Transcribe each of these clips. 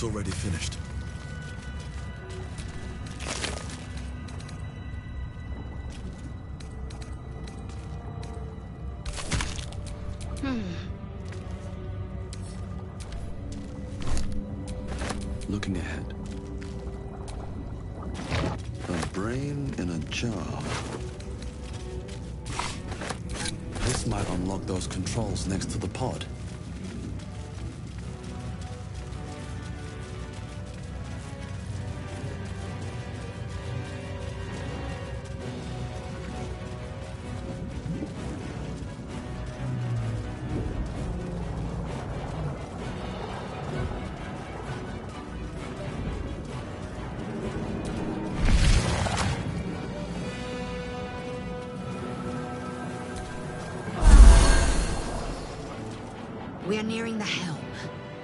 already finished. Looking ahead. A brain in a jar. This might unlock those controls next to the pod. We are nearing the helm.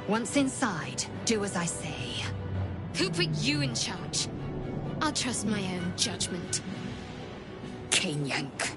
Once inside, do as I say. Who put you in charge? I'll trust my own judgment. Yank.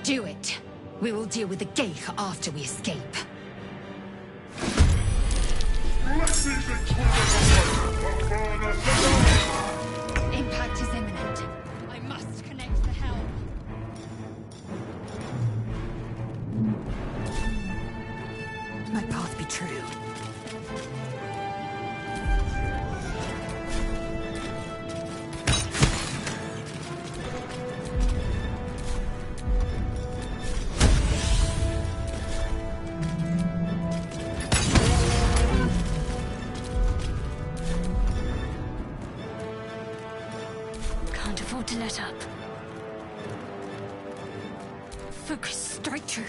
Do it. We will deal with the Geich after we escape. Impact is imminent. I must connect the helm. My path be true. To let up. Focus straight through.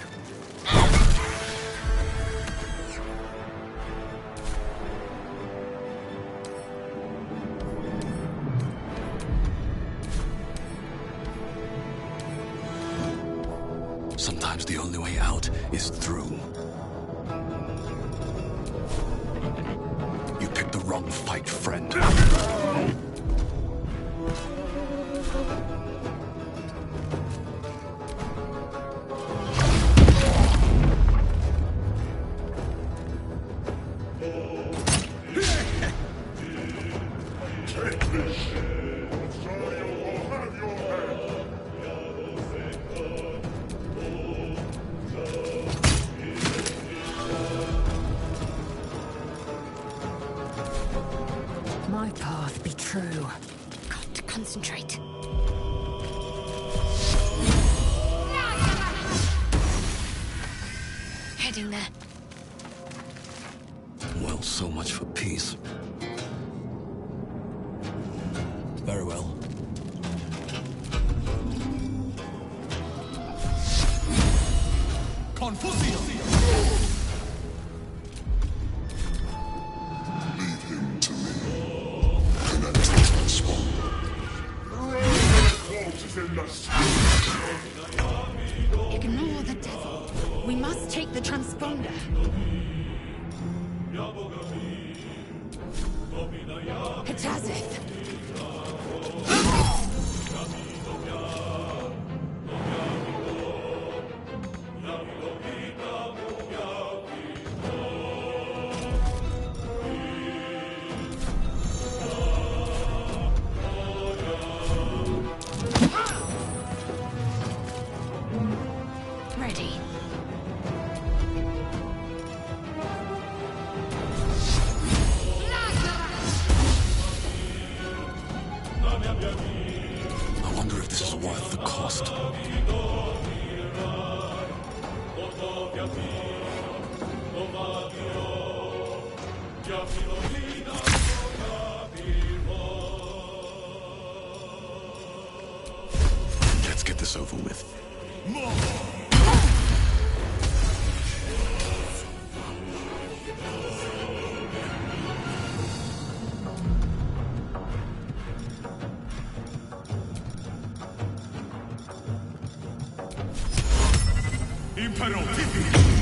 Sometimes the only way out is through. You picked the wrong fight, friend. My path be true. Got to concentrate. Heading there. Well, so much for peace. Very well. Confucio! Leave him to me. Connect the transponder. Ignore the devil. We must take the transponder. Hitazith. Ready. I wonder if this is worth the cost. Let's get this over with. Imperial TV!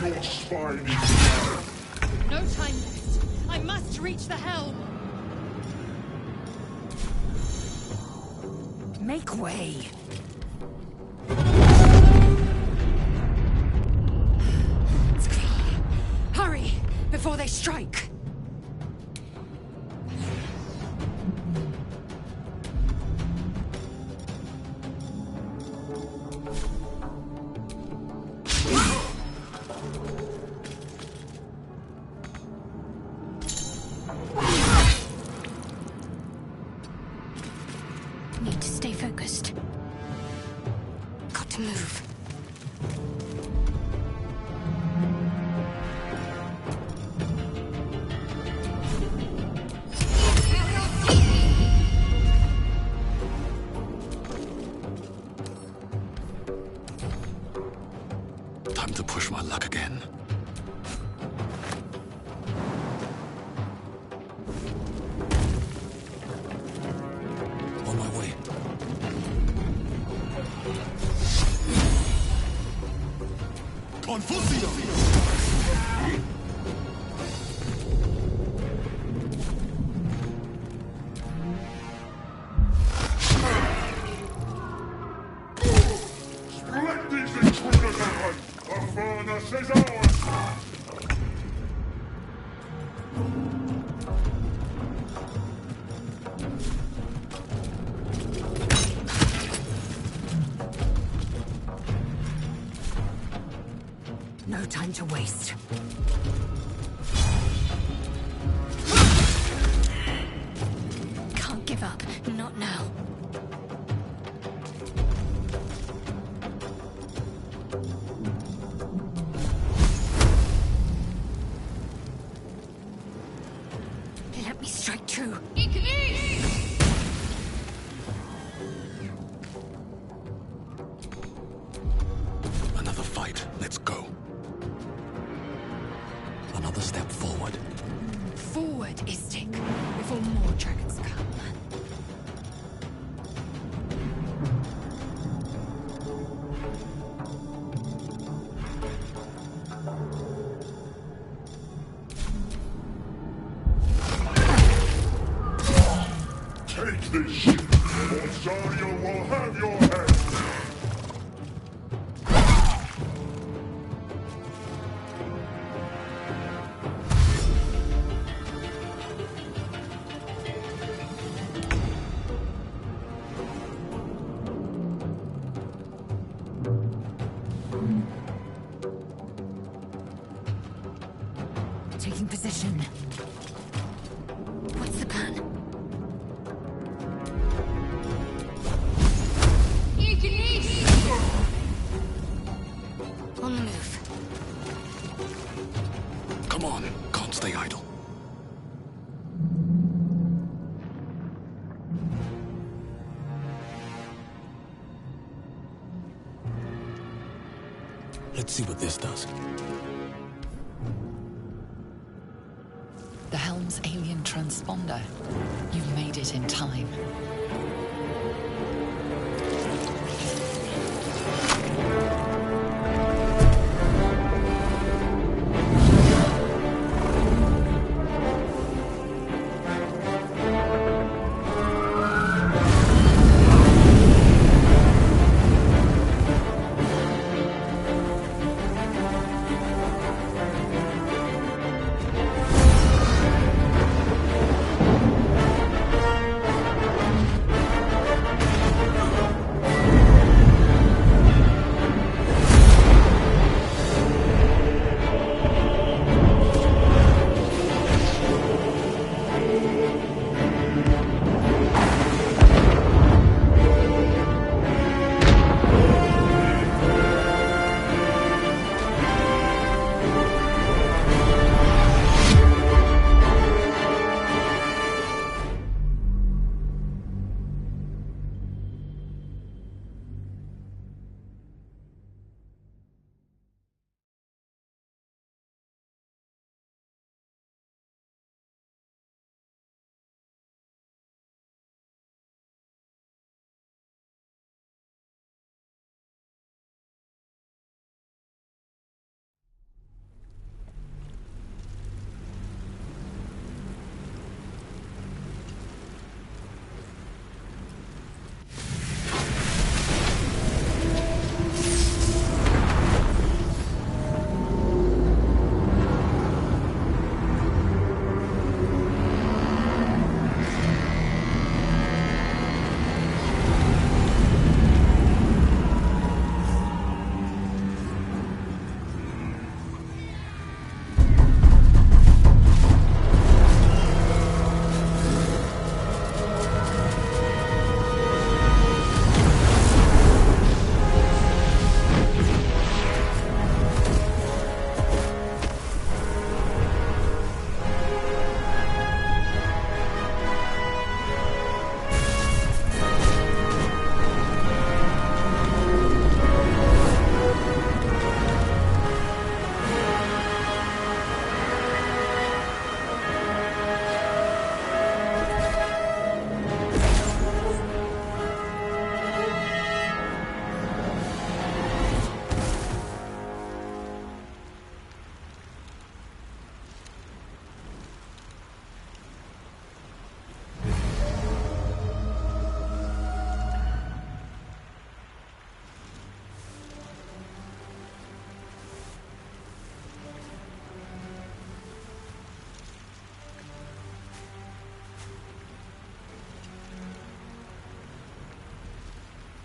Your spine is down. No time left. I must reach the helm. Make way. Hurry, before they strike. Need to stay focused. Got to move. Time to push my luck again. On my way. Confucio! Let these intruders out! The furnace is ours! No time to waste. Can't give up. Not now. Let me strike true. Another fight. Let's go. Another step forward. Forward, Istik, before more dragons come. Take this ship, or Zarya will have your head! Taking position. What's the plan? On the move. Come on. Can't stay idle. Let's see what this does. The helm's alien transponder. You've made it in time.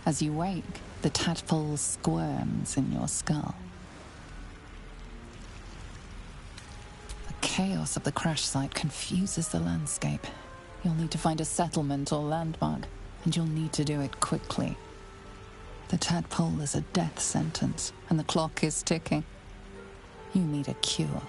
As you wake, the tadpole squirms in your skull. The chaos of the crash site confuses the landscape. You'll need to find a settlement or landmark, and you'll need to do it quickly. The tadpole is a death sentence, and the clock is ticking. You need a cure.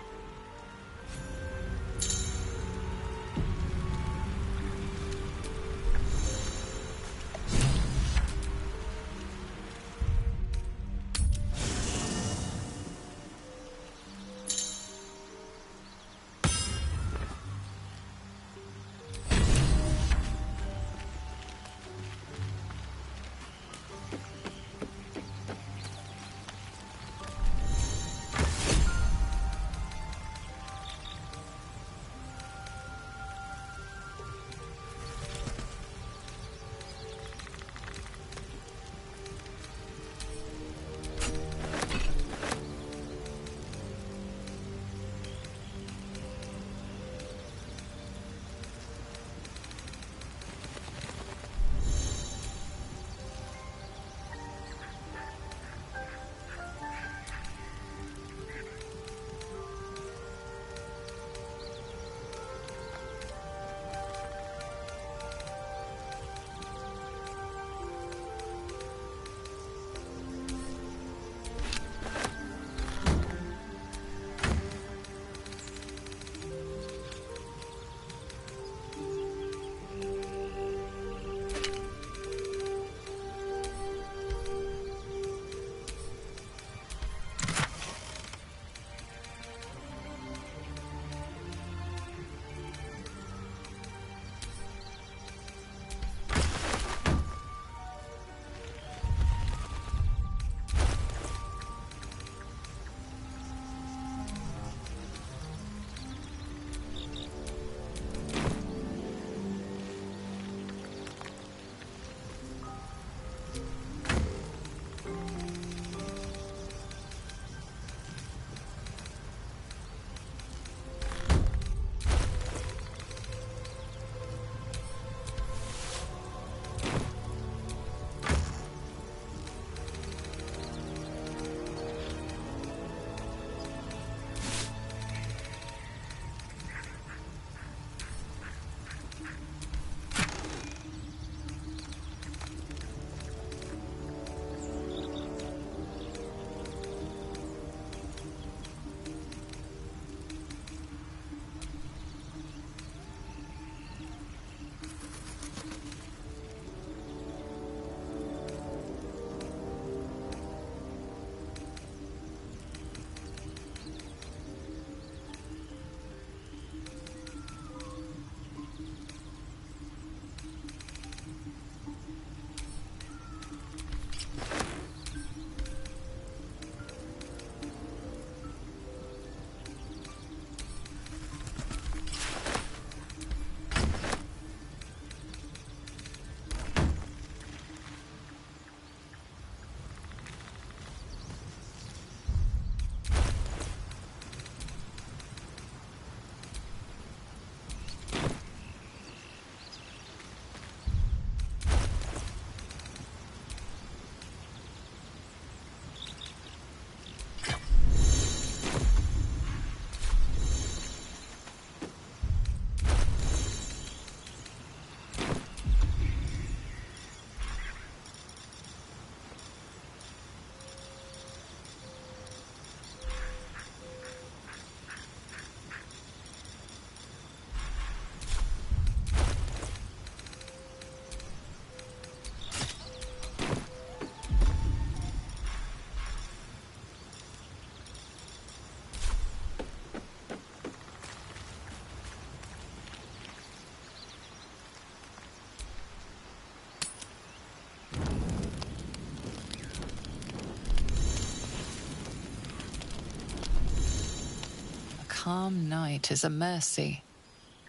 calm night is a mercy,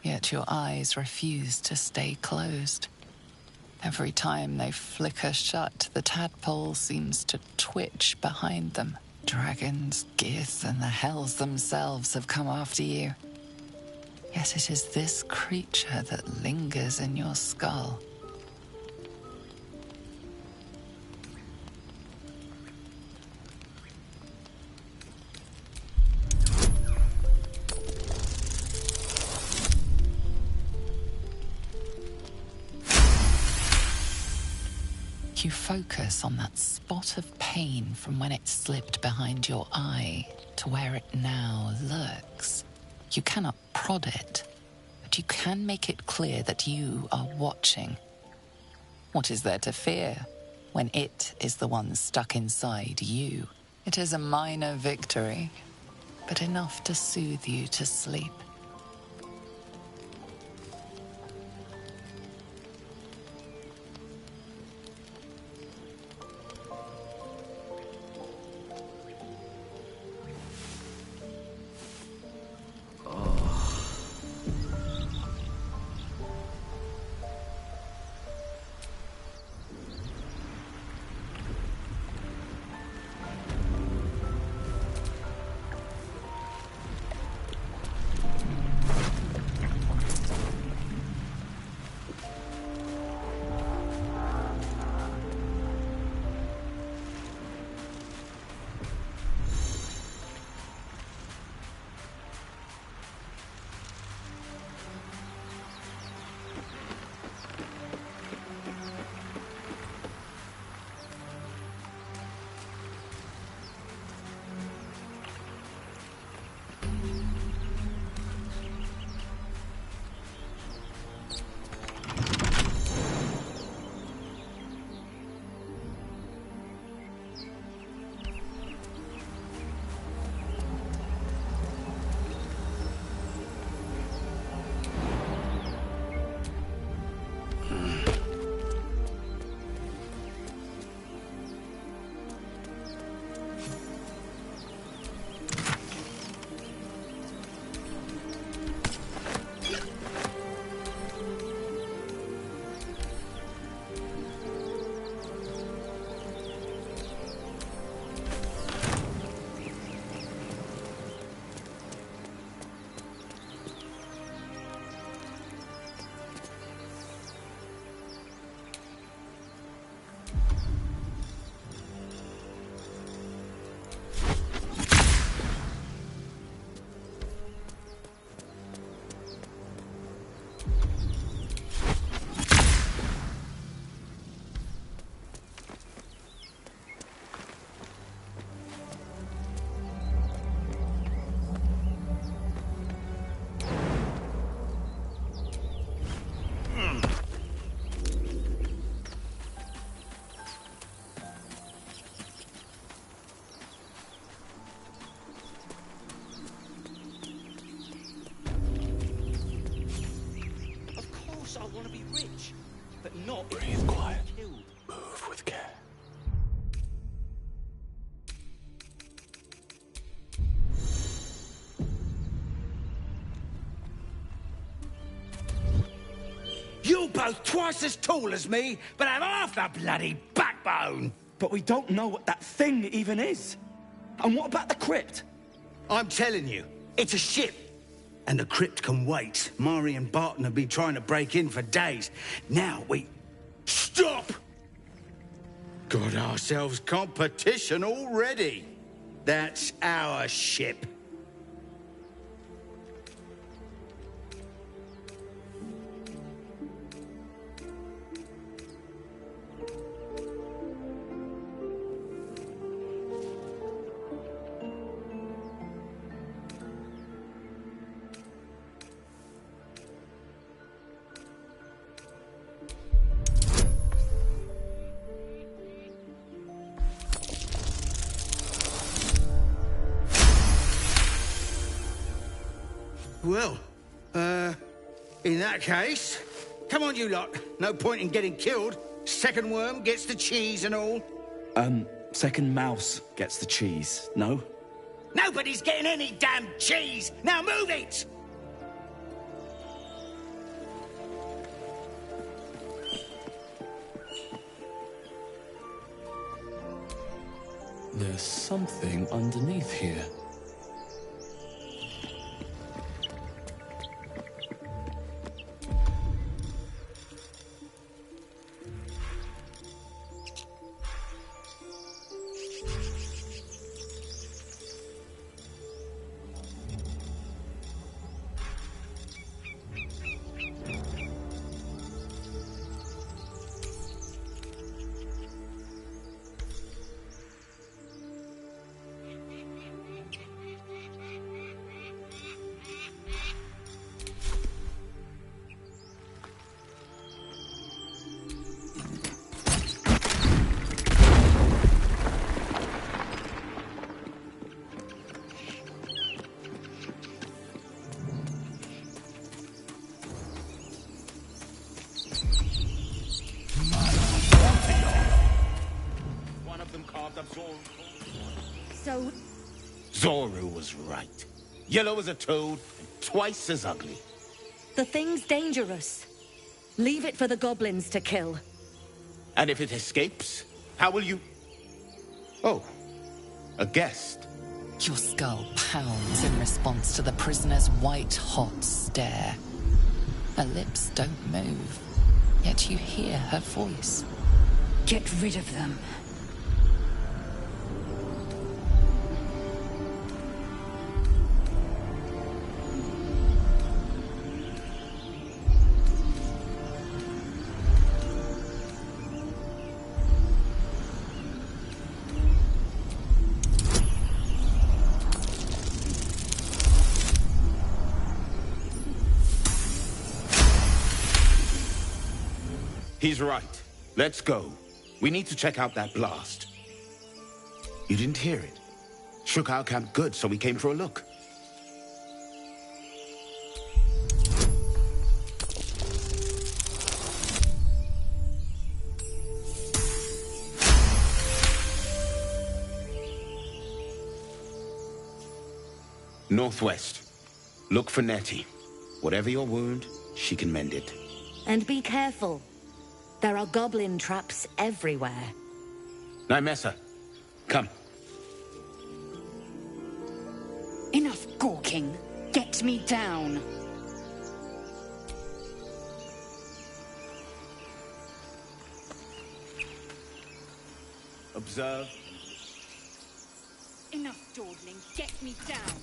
yet your eyes refuse to stay closed. Every time they flicker shut, the tadpole seems to twitch behind them. Dragons, Gith, and the hells themselves have come after you. Yet it is this creature that lingers in your skull. You focus on that spot of pain from when it slipped behind your eye to where it now lurks. You cannot prod it, but you can make it clear that you are watching. What is there to fear when it is the one stuck inside you? It is a minor victory, but enough to soothe you to sleep. I want to be rich, but not Breathe quiet. killed. Move with care. You're both twice as tall as me, but have half the bloody backbone. But we don't know what that thing even is. And what about the crypt? I'm telling you, it's a ship. And the crypt can wait. Mari and Barton have been trying to break in for days. Now we... Stop! Got ourselves competition already. That's our ship. Well, in that case, come on, you lot. No point in getting killed. Second worm gets the cheese and all. Second mouse gets the cheese, no? Nobody's getting any damn cheese! Now move it! There's something underneath here. part of Zoru. So, Zoru was right. Yellow as a toad, and twice as ugly. the thing's dangerous. Leave it for the goblins to kill. And if it escapes, how will you... Oh, a guest. Your skull pounds in response to the prisoner's white-hot stare. Her lips don't move, yet you hear her voice. Get rid of them. He's right. Let's go. We need to check out that blast. You didn't hear it? Shook our camp good, so we came for a look. Northwest. Look for Nettie. Whatever your wound, she can mend it. And be careful. There are goblin traps everywhere. Nymessa, come. Enough gawking. Get me down. Observe. Enough dawdling. Get me down.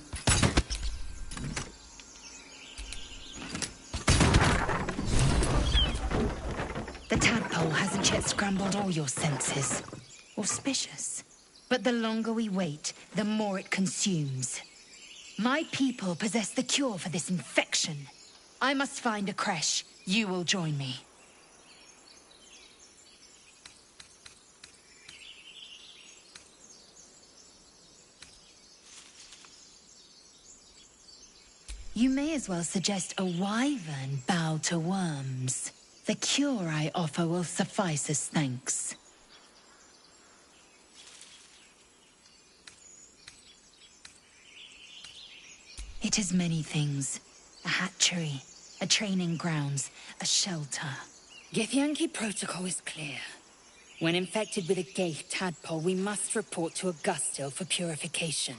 The tadpole hasn't yet scrambled all your senses. Auspicious. But the longer we wait, the more it consumes. My people possess the cure for this infection. I must find a creche. You will join me. You may as well suggest a wyvern bow to worms. The cure I offer will suffice as thanks. It is many things. A hatchery, a training grounds, a shelter. Githyanki protocol is clear. When infected with a Gaith tadpole, we must report to Augustil for purification.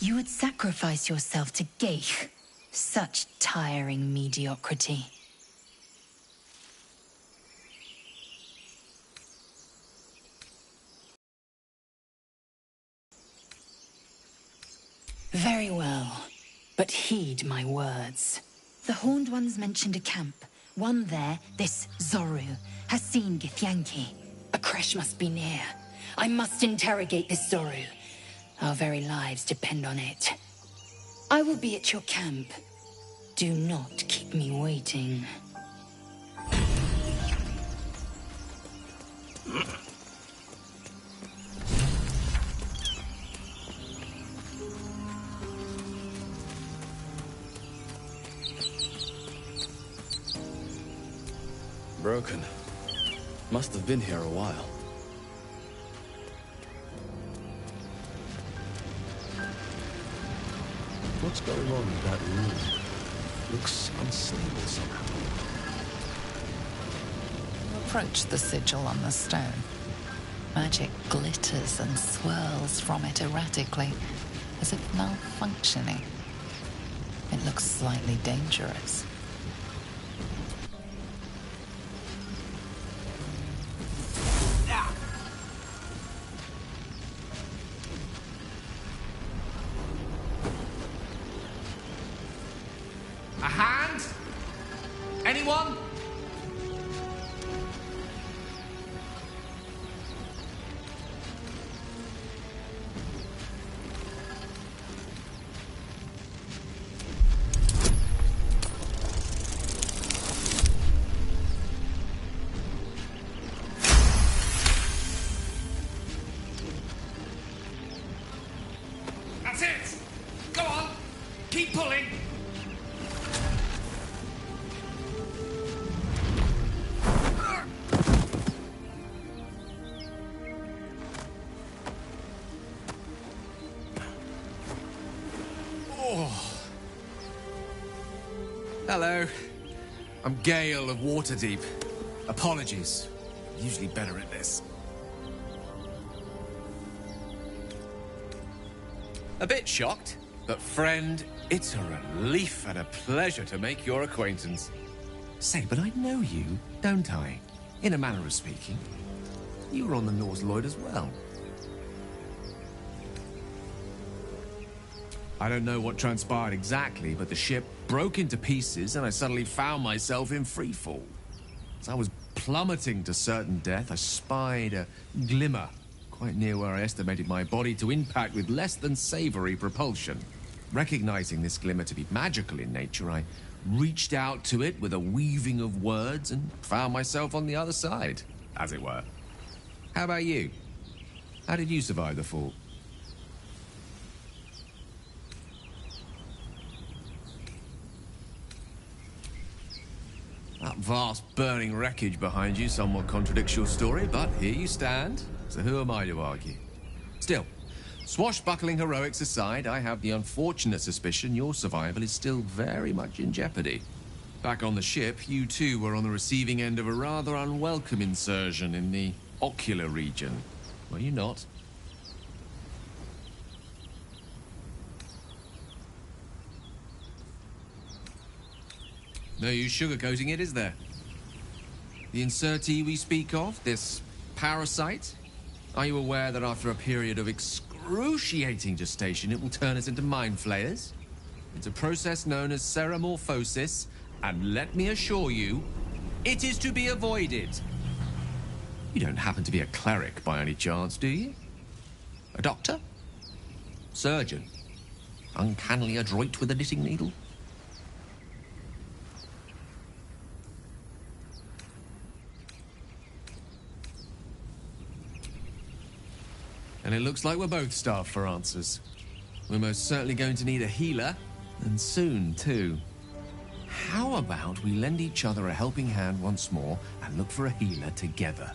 You would sacrifice yourself to Gaith. Such tiring mediocrity. Very well, but heed my words. The Horned Ones mentioned a camp. One there, this Zoru, has seen Githyanki. A creche must be near. I must interrogate this Zoru. Our very lives depend on it. I will be at your camp. Do not keep me waiting. Broken. Must have been here a while. What's going on with that room? Looks unstable somehow. Approach the sigil on the stone. Magic glitters and swirls from it erratically, as if malfunctioning. It looks slightly dangerous. A hand? Anyone? Hello. I'm Gale of Waterdeep. Apologies. Usually better at this. A bit shocked, but friend, it's a relief and a pleasure to make your acquaintance. Say, but I know you, don't I? In a manner of speaking. You were on the Norse Lloyd as well. I don't know what transpired exactly, but the ship broke into pieces and I suddenly found myself in freefall. As I was plummeting to certain death, I spied a glimmer quite near where I estimated my body to impact with less than savory propulsion. Recognizing this glimmer to be magical in nature, I reached out to it with a weaving of words and found myself on the other side, as it were. How about you? How did you survive the fall? That vast burning wreckage behind you somewhat contradicts your story, but here you stand, so who am I to argue? Still, swashbuckling heroics aside, I have the unfortunate suspicion your survival is still very much in jeopardy. Back on the ship, you too were on the receiving end of a rather unwelcome insertion in the ocular region, were you not? No use sugarcoating it, is there? The insertee we speak of, this parasite, are you aware that after a period of excruciating gestation, it will turn us into mind flayers? It's a process known as ceramorphosis, and let me assure you, it is to be avoided. You don't happen to be a cleric by any chance, do you? A doctor? Surgeon? Uncannily adroit with a knitting needle? And it looks like we're both starved for answers. We're most certainly going to need a healer, and soon, too. How about we lend each other a helping hand once more and look for a healer together?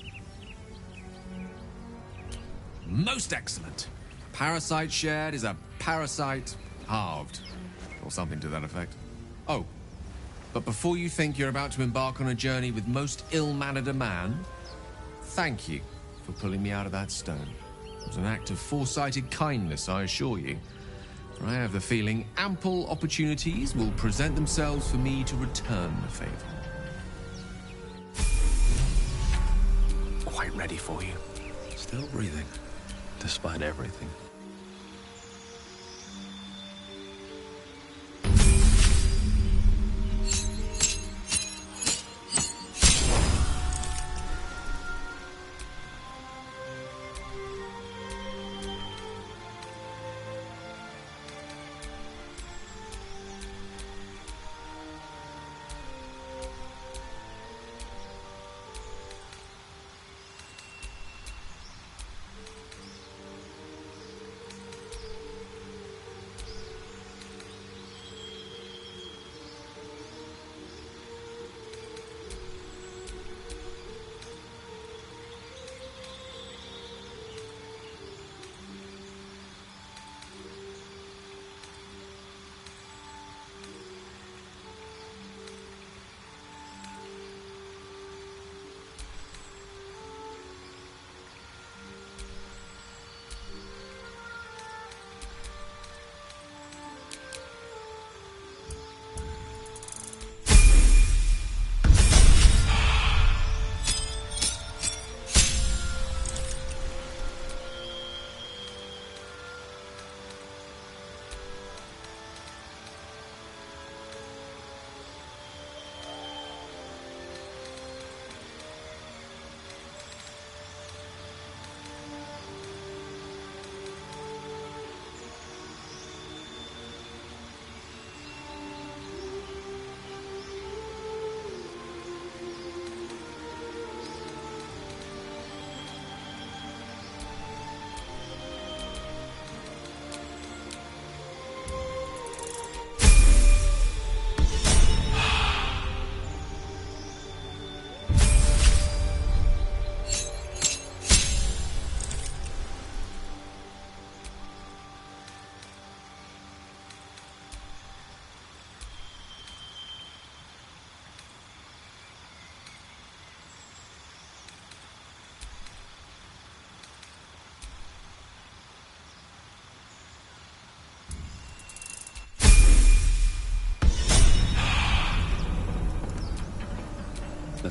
Most excellent. Parasite shared is a parasite halved, or something to that effect. Oh, but before you think you're about to embark on a journey with most ill-mannered a man, thank you for pulling me out of that stone. It was an act of foresighted kindness, I assure you. For I have the feeling ample opportunities will present themselves for me to return the favor. Quite ready for you. Still breathing, despite everything.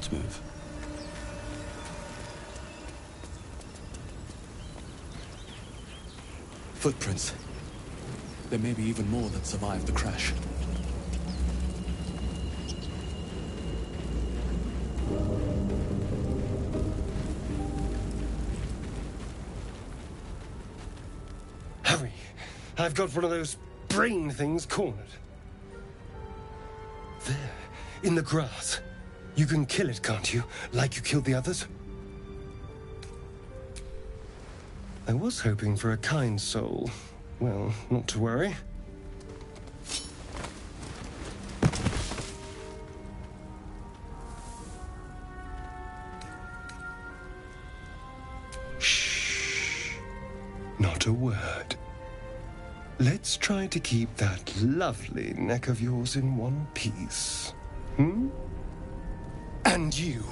Let's move. Footprints. There may be even more that survived the crash. Hurry! I've got one of those brain things cornered. There, in the grass. You can kill it, can't you? Like you killed the others? I was hoping for a kind soul. Well, not to worry. Shh. Not a word. Let's try to keep that lovely neck of yours in one piece. Hmm? And you,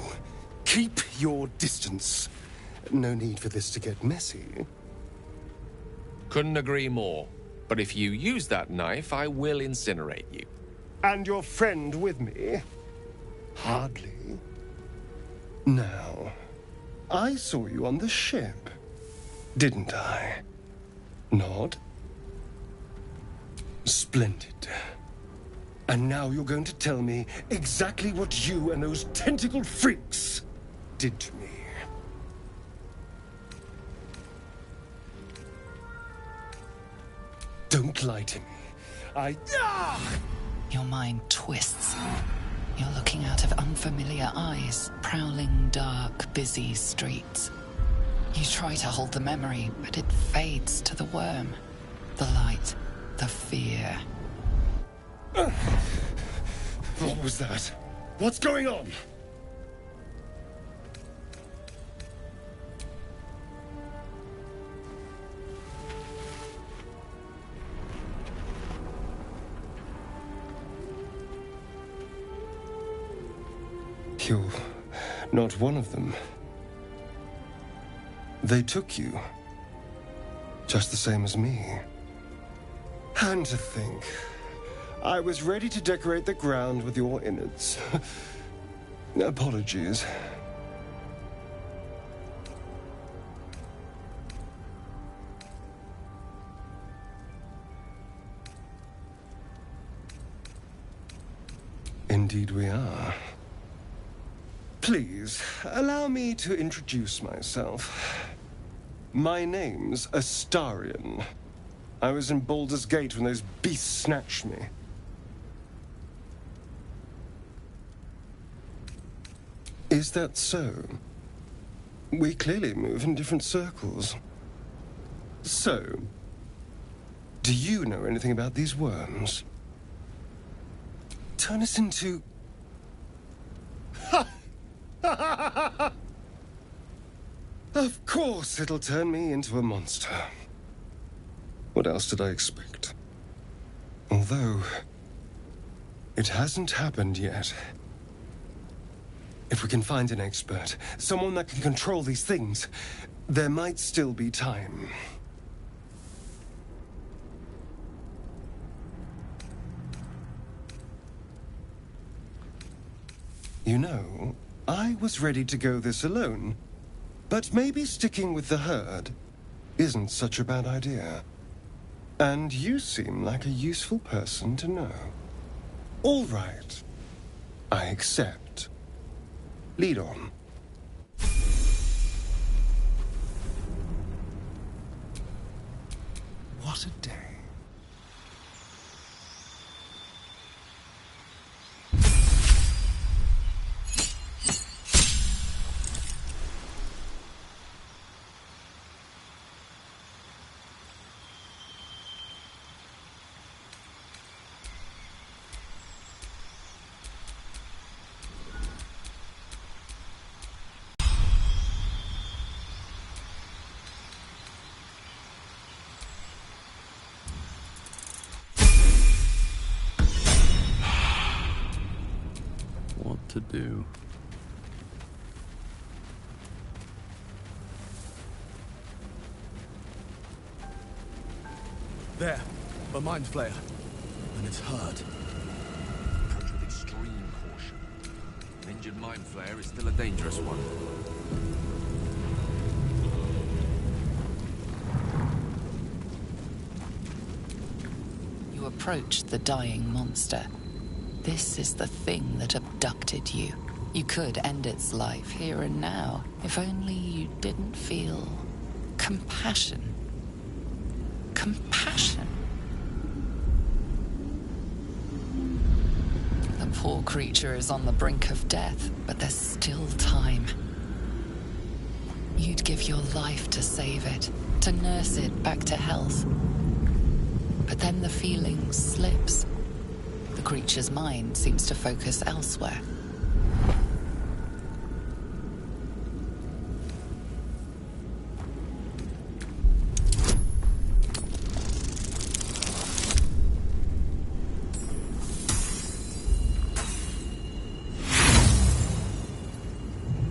keep your distance. No need for this to get messy. Couldn't agree more. But if you use that knife, I will incinerate you. And your friend with me? Hardly. Now, I saw you on the ship, didn't I? Nod? Splendid. And now you're going to tell me exactly what you and those tentacled freaks did to me. Don't lie to me. Your mind twists. You're looking out of unfamiliar eyes, prowling dark, busy streets. You try to hold the memory, but it fades to the worm. The light, the fear. What was that? What's going on? You're not one of them. They took you. Just the same as me. And to think, I was ready to decorate the ground with your innards. Apologies. Indeed we are. Please, allow me to introduce myself. My name's Astarion. I was in Baldur's Gate when those beasts snatched me. Is that so? We clearly move in different circles. So, do you know anything about these worms? Turn us into... Of course it'll turn me into a monster. What else did I expect? Although, it hasn't happened yet. If we can find an expert, someone that can control these things, there might still be time. You know, I was ready to go this alone, but maybe sticking with the herd isn't such a bad idea. And you seem like a useful person to know. All right. I accept. Lead on. What a day. To do. There, a mind flayer. And it's hurt. Approach with extreme caution. Then injured mind flayer is still a dangerous one. You approach the dying monster. This is the thing that abducted you. You could end its life here and now, if only you didn't feel compassion. Compassion. The poor creature is on the brink of death, but there's still time. You'd give your life to save it, to nurse it back to health. But then the feeling slips. The creature's mind seems to focus elsewhere.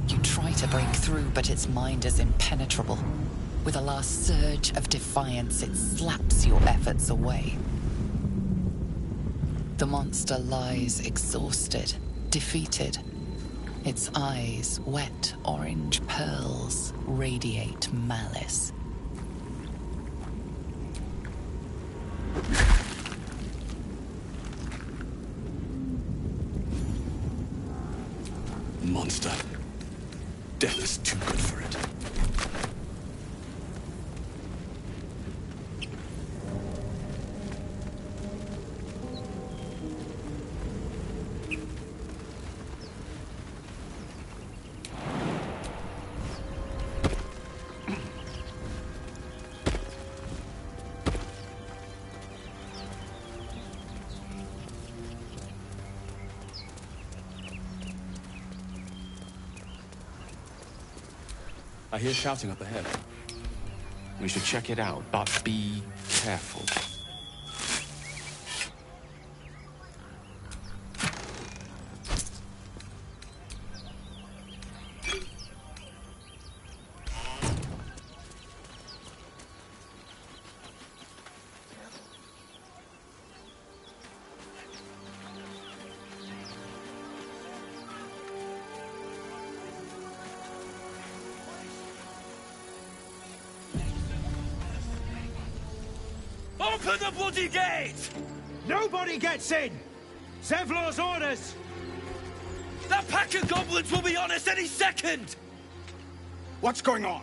You try to break through, but its mind is impenetrable. With a last surge of defiance, it slaps your efforts away. The monster lies exhausted, defeated. Its eyes, wet orange pearls, radiate malice. Monster. Death is too good for it. I hear shouting up ahead. We should check it out, but be careful. Open the bloody gate! Nobody gets in! Zevlor's orders! That pack of goblins will be on us any second! What's going on?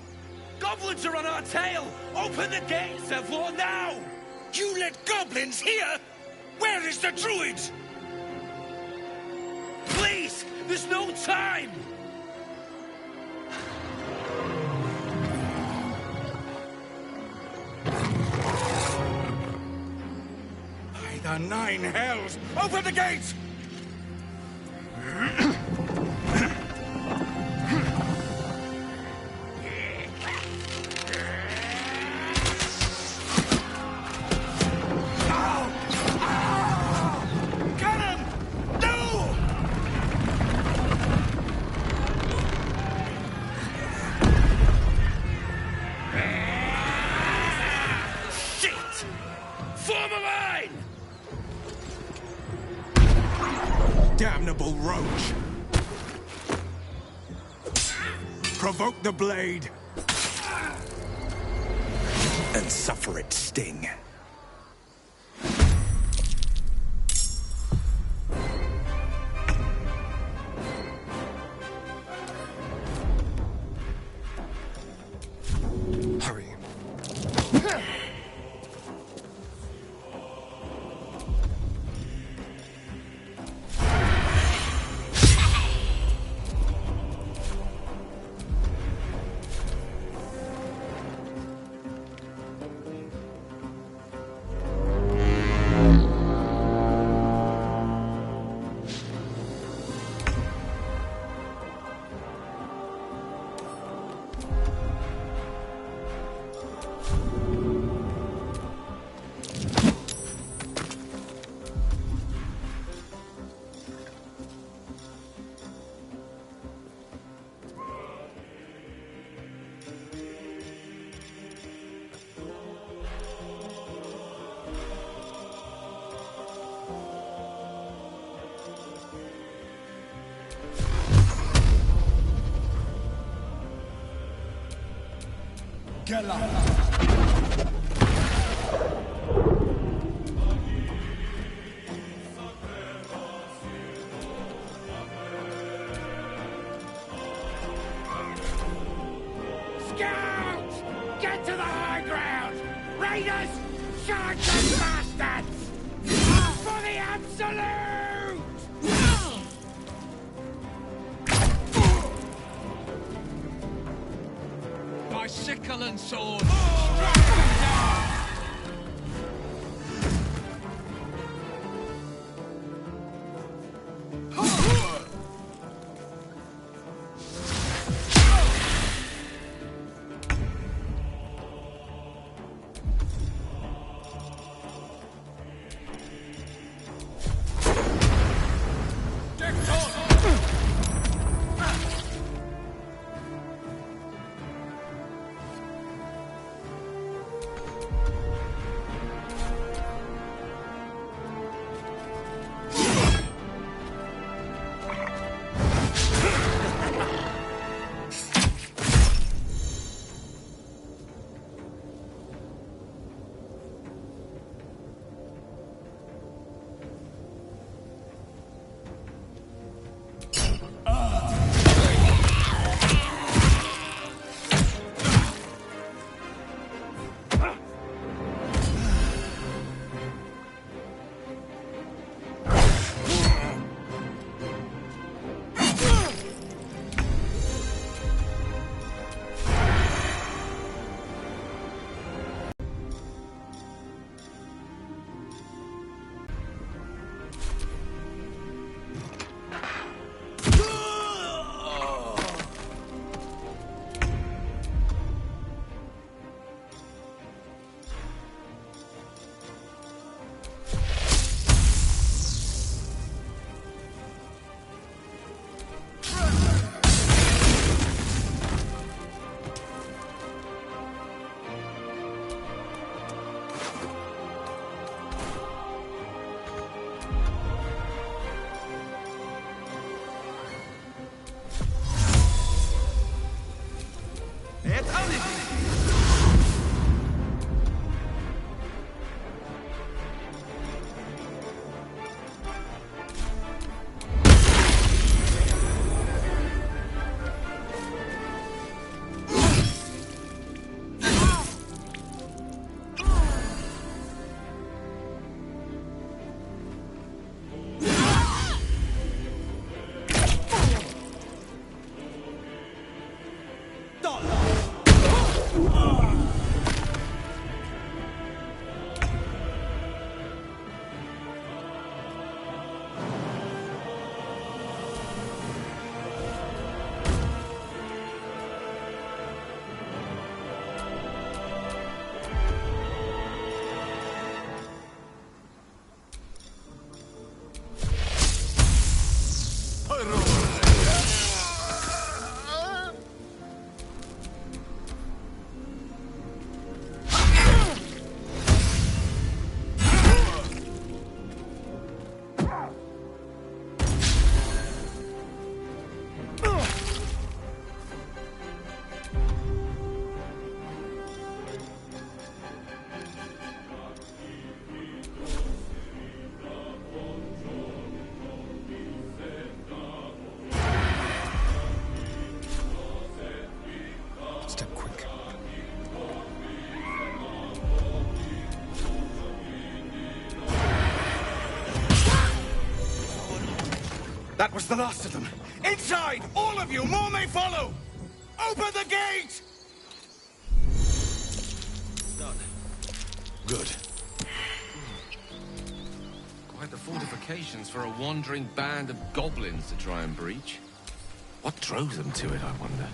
Goblins are on our tail! Open the gate, Zevlor, now! You let goblins here? Where is the druid? Please! There's no time! The nine hells! Open the gates! Get him! No! Shit! Form a line! Damnable roach! Provoke the blade and suffer its sting. Hurry. Scouts! Get to the high ground! Raiders! Charge the bastards! For the absolute! By sickle and sword, strike them down! That was the last of them. Inside! All of you! More may follow! Open the gate! Done. Good. Quite the fortifications for a wandering band of goblins to try and breach. What drove them to it, I wonder?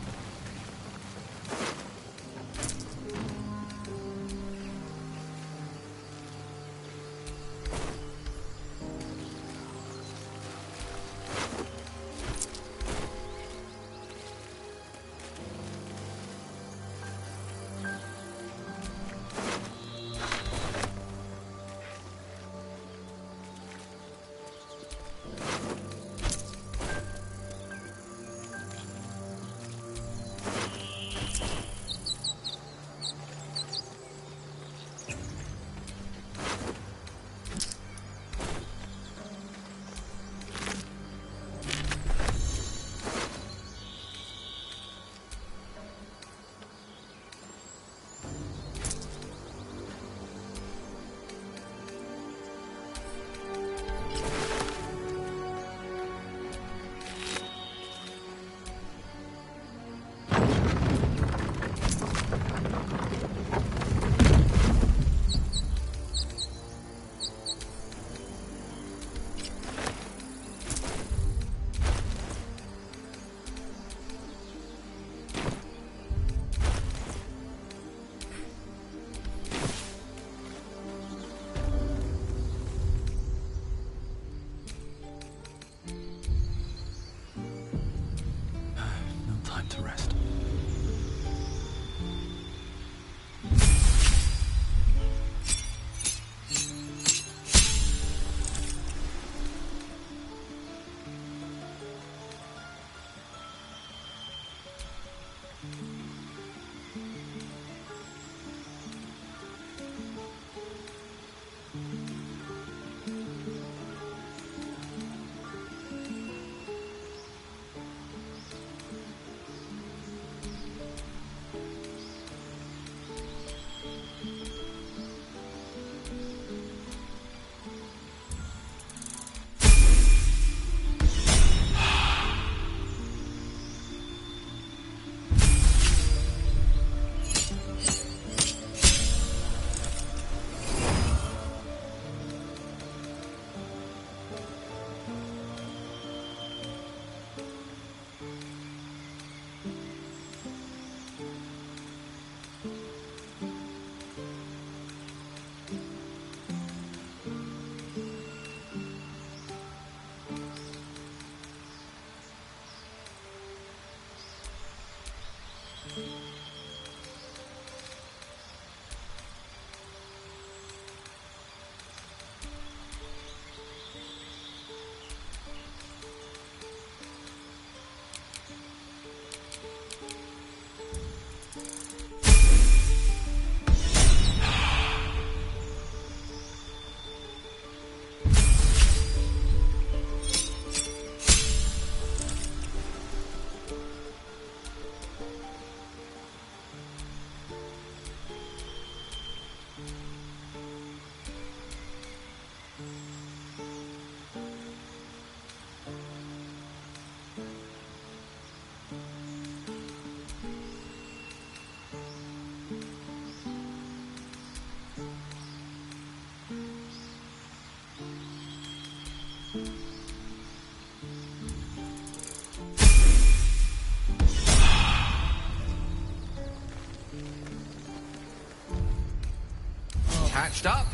Patched up,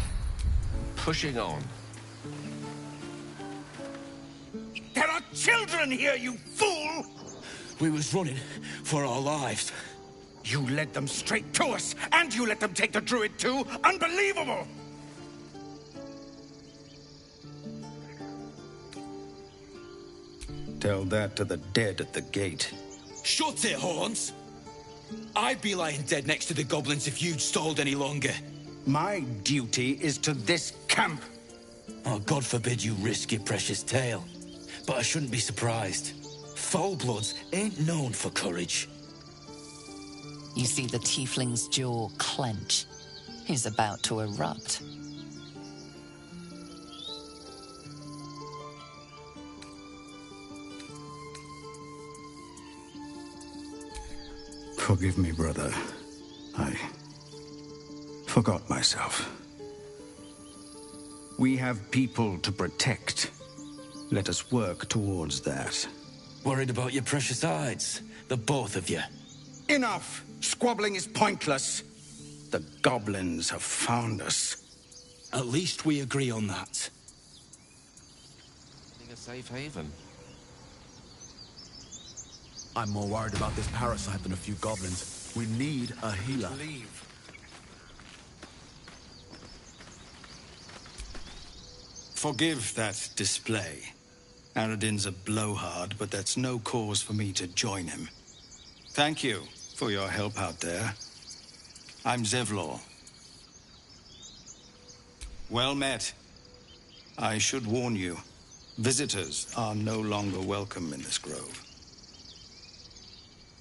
pushing on. There are children here, you fool! We was running for our lives. You led them straight to us, and you let them take the druid too? Unbelievable! Tell that to the dead at the gate. Shut it, Horns! I'd be lying dead next to the goblins if you'd stalled any longer. My duty is to this camp. Oh, God forbid you risk your precious tail. But I shouldn't be surprised. Foul-bloods ain't known for courage. You see the tiefling's jaw clench. He's about to erupt. Forgive me, brother. I forgot myself. We have people to protect. Let us work towards that. Worried about your precious hides, the both of you. Enough! Squabbling is pointless. The goblins have found us. At least we agree on that. A safe haven. I'm more worried about this parasite than a few goblins. We need a healer. Leave. Forgive that display. Aradin's a blowhard, but that's no cause for me to join him. Thank you for your help out there. I'm Zevlor. Well met. I should warn you, visitors are no longer welcome in this grove.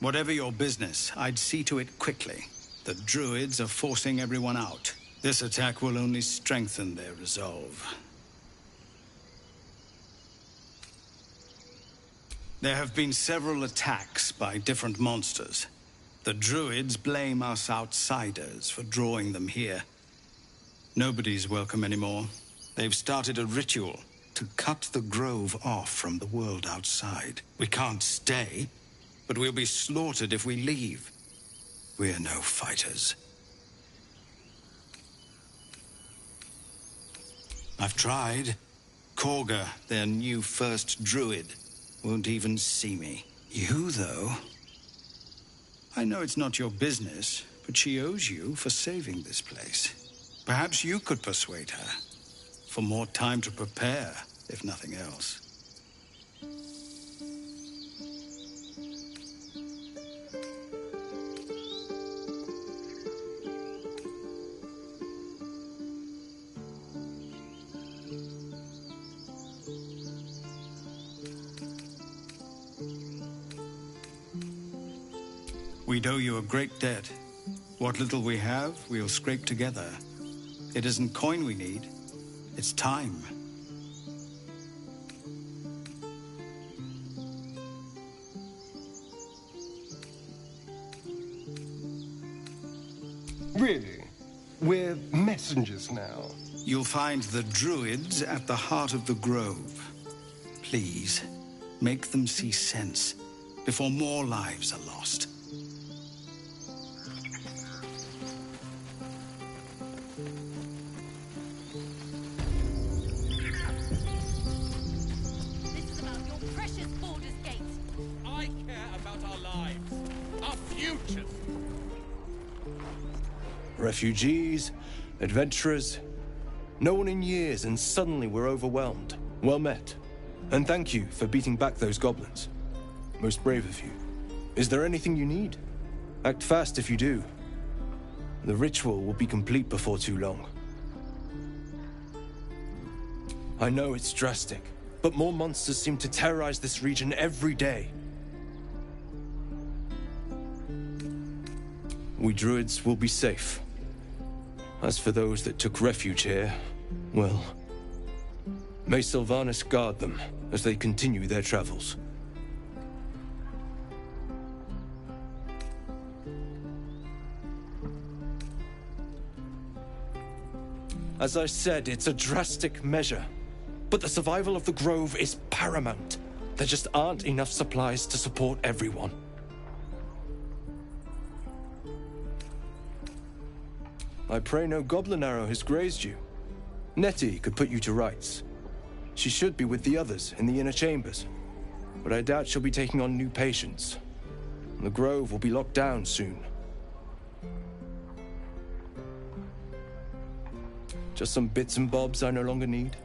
Whatever your business, I'd see to it quickly. The druids are forcing everyone out. This attack will only strengthen their resolve. There have been several attacks by different monsters. The druids blame us outsiders for drawing them here. Nobody's welcome anymore. They've started a ritual to cut the grove off from the world outside. We can't stay, but we'll be slaughtered if we leave. We're no fighters. I've tried. Korga, their new first druid, won't even see me. You, though? I know it's not your business, but she owes you for saving this place. Perhaps you could persuade her. For more time to prepare, if nothing else. We owe you a great debt. What little we have, we'll scrape together. It isn't coin we need, it's time. Really? We're messengers now. You'll find the druids at the heart of the grove. Please, make them see sense before more lives are lost. This is about your precious Baldur's Gate. I care about our lives, our futures. Refugees, adventurers, no one in years, and suddenly we're overwhelmed. Well met. And thank you for beating back those goblins. Most brave of you. Is there anything you need? Act fast if you do. The ritual will be complete before too long. I know it's drastic, but more monsters seem to terrorize this region every day. We druids will be safe. As for those that took refuge here, well, may Sylvanas guard them as they continue their travels. As I said, it's a drastic measure, but the survival of the Grove is paramount. There just aren't enough supplies to support everyone. I pray no goblin arrow has grazed you. Nettie could put you to rights. She should be with the others in the inner chambers, but I doubt she'll be taking on new patients. The Grove will be locked down soon. Just some bits and bobs I no longer need.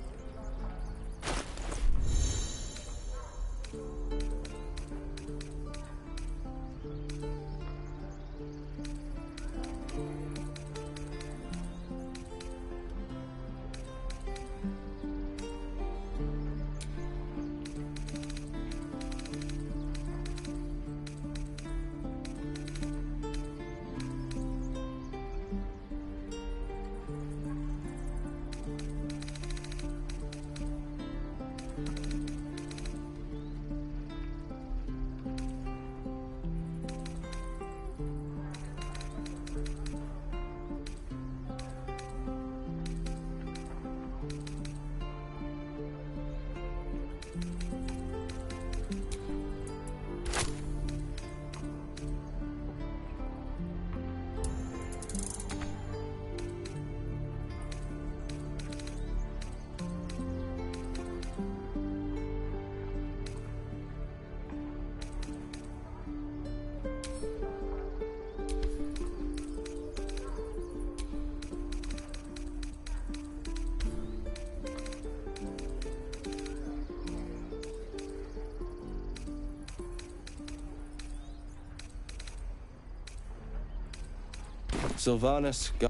Sylvanas, go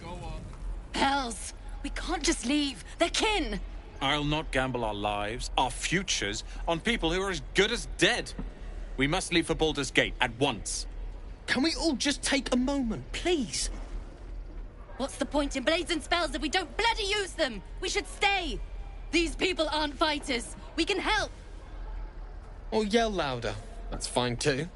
on. Hells! We can't just leave. They're kin! I'll not gamble our lives, our futures, on people who are as good as dead. We must leave for Baldur's Gate at once. Can we all just take a moment, please? What's the point in blades and spells if we don't bloody use them? We should stay! These people aren't fighters. We can help! Or yell louder. That's fine too.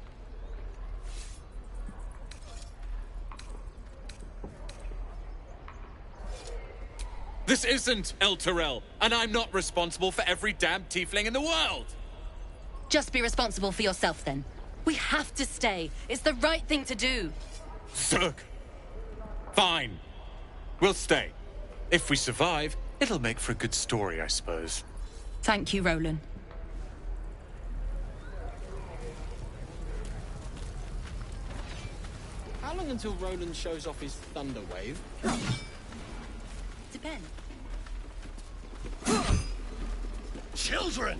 This isn't El Terrell, and I'm not responsible for every damn tiefling in the world! Just be responsible for yourself, then. We have to stay. It's the right thing to do. Zerg! Fine. We'll stay. If we survive, it'll make for a good story, I suppose. Thank you, Roland. How long until Roland shows off his thunder wave? Depends. Children!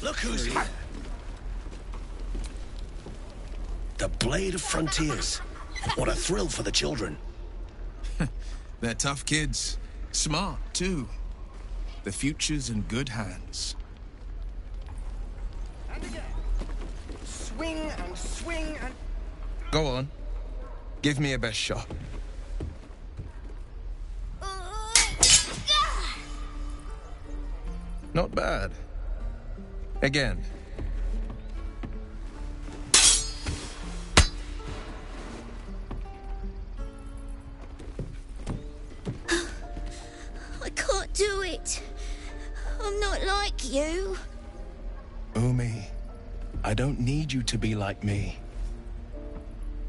Look who's here. The Blade of Frontiers. What a thrill for the children. They're tough kids. Smart, too. The future's in good hands. swing and swing and... Go on. Give me a best shot. Not bad. Again. I can't do it. I'm not like you. Umi, I don't need you to be like me.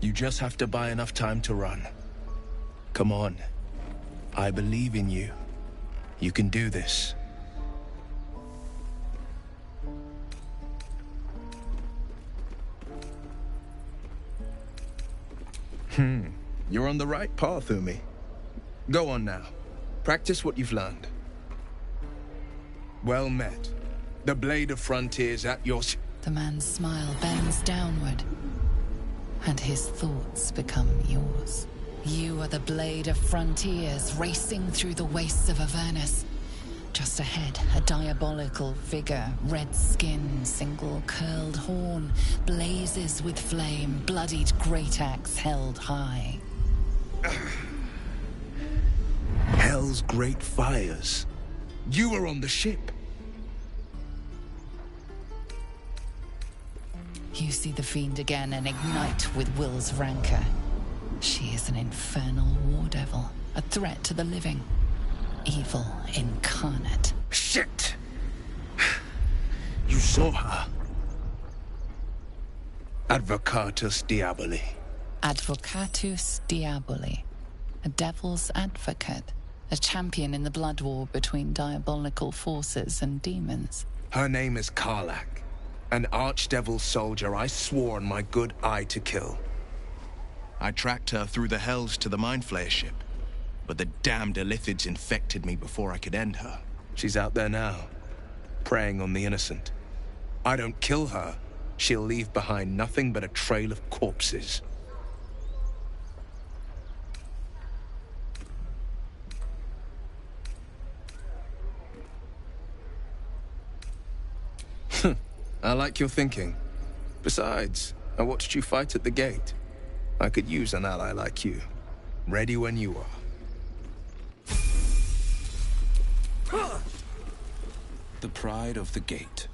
You just have to buy enough time to run. Come on. I believe in you. You can do this. You're on the right path, Umi. Go on now. Practice what you've learned. Well met. The Blade of Frontiers at your... The man's smile bends downward, and his thoughts become yours. You are the Blade of Frontiers, racing through the wastes of Avernus. Just ahead, a diabolical figure, red skin, single curled horn, blazes with flame, bloodied great axe held high. Hell's great fires. You were on the ship. You see the fiend again and ignite with Will's rancor. She is an infernal war devil, a threat to the living. Evil incarnate. Shit! You saw her. Advocatus Diaboli. Advocatus Diaboli. A devil's advocate. A champion in the blood war between diabolical forces and demons. Her name is Karlach. An archdevil soldier I swore on my good eye to kill. I tracked her through the hells to the Mind Flayer ship, but the damned Illithids infected me before I could end her. She's out there now, preying on the innocent. I don't kill her, she'll leave behind nothing but a trail of corpses. I like your thinking. Besides, I watched you fight at the gate. I could use an ally like you. Ready when you are. The pride of the gate.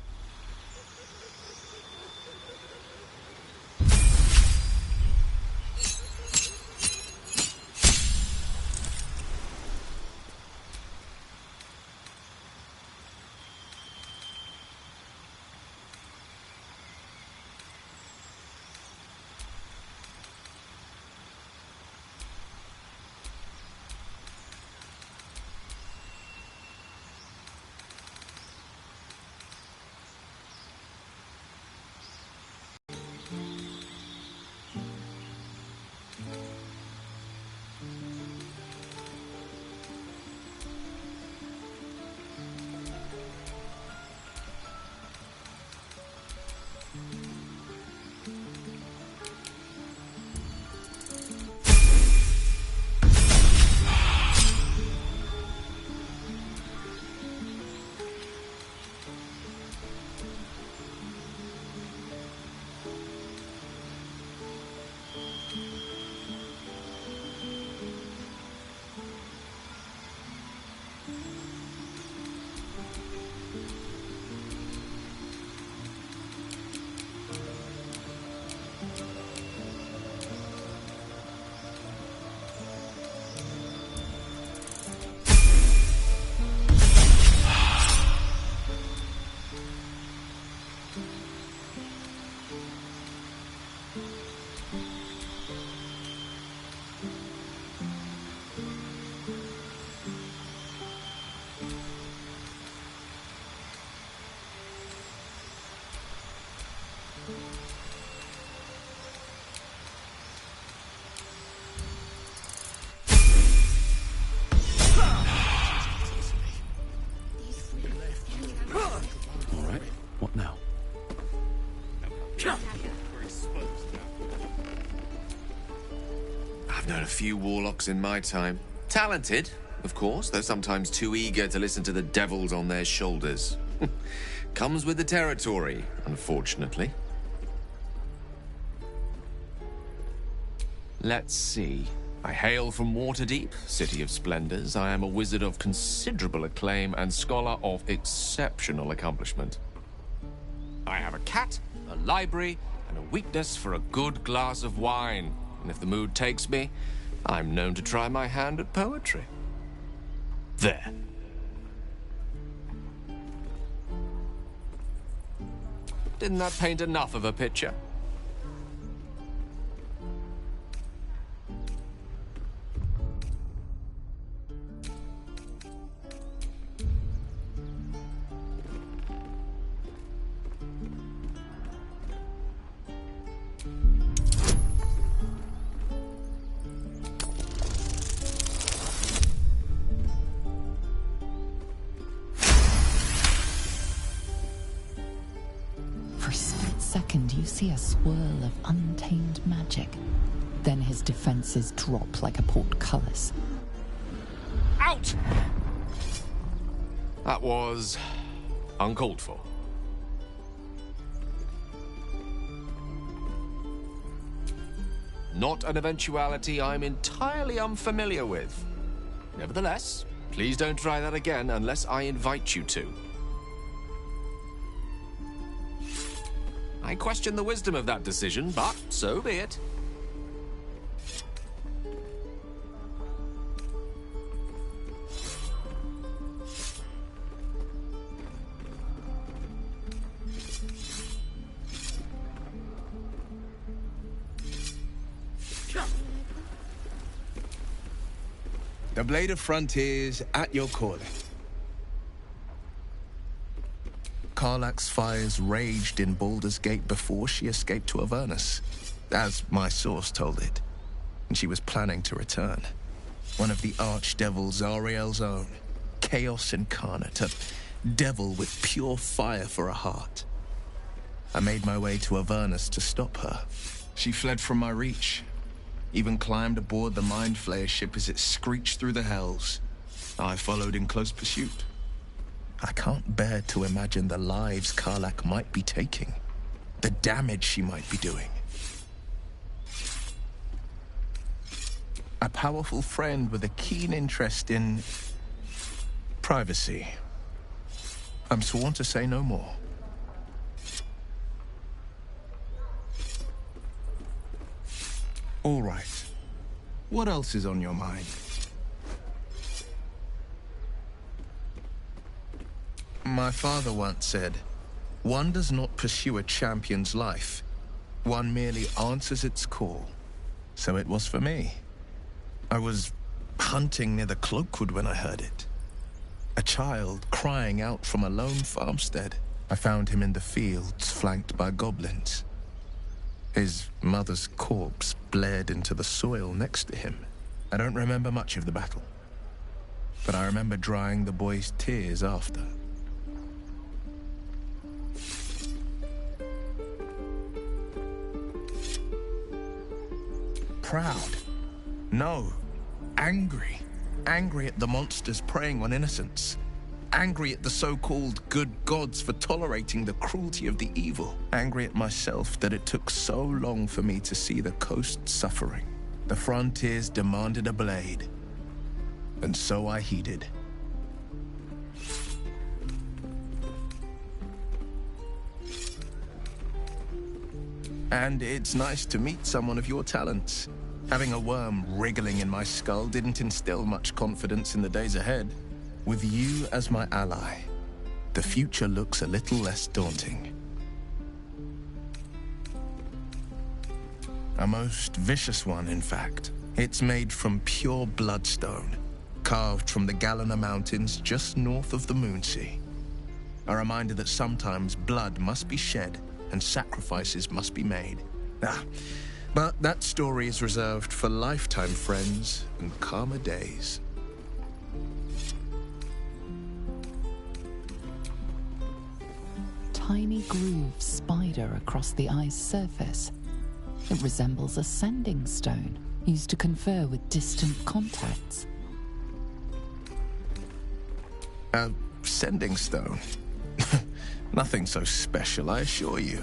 Known a few warlocks in my time. Talented, of course, though sometimes too eager to listen to the devils on their shoulders. Comes with the territory, unfortunately. Let's see. I hail from Waterdeep, city of splendors. I am a wizard of considerable acclaim and scholar of exceptional accomplishment. I have a cat, a library, and a weakness for a good glass of wine. And if the mood takes me, I'm known to try my hand at poetry. There. Didn't that paint enough of a picture? You see a swirl of untamed magic. Then his defenses drop like a portcullis. Out! That was uncalled for. Not an eventuality I'm entirely unfamiliar with. Nevertheless, please don't try that again unless I invite you to. I question the wisdom of that decision, but so be it. The Blade of Frontiers at your calling. Karlach's fires raged in Baldur's Gate before she escaped to Avernus, as my source told it, and she was planning to return. One of the archdevils Ariel's own, chaos incarnate, a devil with pure fire for a heart. I made my way to Avernus to stop her. She fled from my reach, even climbed aboard the Mind Flayer ship as it screeched through the hells. I followed in close pursuit. I can't bear to imagine the lives Karlach might be taking, the damage she might be doing. A powerful friend with a keen interest in privacy. I'm sworn to say no more. All right. What else is on your mind? My father once said, one does not pursue a champion's life. One merely answers its call. So it was for me. I was hunting near the Cloakwood when I heard it. A child crying out from a lone farmstead. I found him in the fields, flanked by goblins. His mother's corpse bled into the soil next to him. I don't remember much of the battle, but I remember drying the boy's tears after. Proud. No. Angry. Angry at the monsters preying on innocents. Angry at the so-called good gods for tolerating the cruelty of the evil. Angry at myself that it took so long for me to see the coast suffering. The frontiers demanded a blade. And so I heeded. And it's nice to meet someone of your talents. Having a worm wriggling in my skull didn't instill much confidence in the days ahead. With you as my ally, the future looks a little less daunting. A most vicious one, in fact. It's made from pure bloodstone, carved from the Galena Mountains just north of the Moonsea. A reminder that sometimes blood must be shed and sacrifices must be made. But that story is reserved for lifetime friends and calmer days. Tiny grooves spider across the eye's surface. It resembles a sending stone used to confer with distant contacts. A sending stone? Nothing so special, I assure you.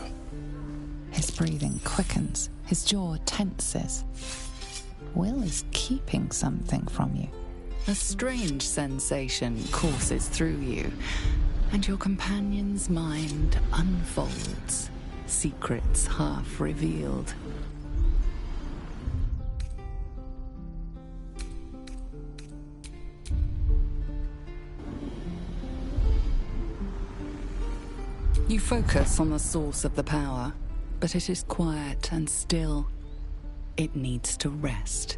His breathing quickens, his jaw tenses. Will is keeping something from you. A strange sensation courses through you, and your companion's mind unfolds, secrets half revealed. You focus on the source of the power, but it is quiet and still. It needs to rest.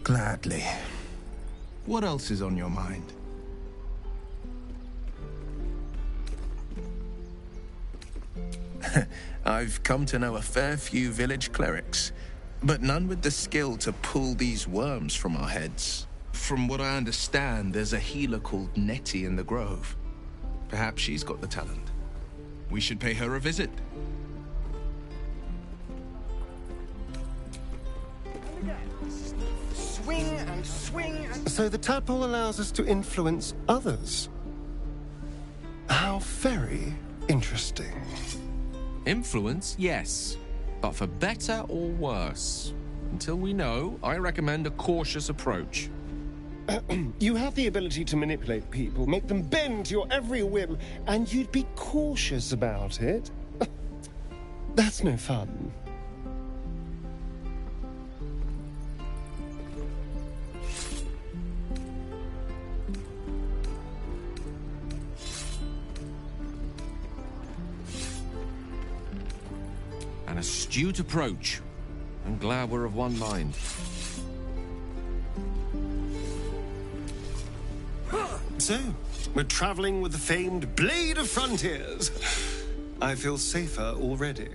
Gladly. What else is on your mind? I've come to know a fair few village clerics, but none with the skill to pull these worms from our heads. From what I understand, there's a healer called Nettie in the Grove. Perhaps she's got the talent. We should pay her a visit. Swing and swing and... So the tadpole allows us to influence others. How very interesting. Influence, yes. But for better or worse. Until we know, I recommend a cautious approach. You have the ability to manipulate people, make them bend to your every whim, and you'd be cautious about it? That's no fun. An astute approach. I'm glad we're of one mind. So, we're traveling with the famed Blade of Frontiers. I feel safer already.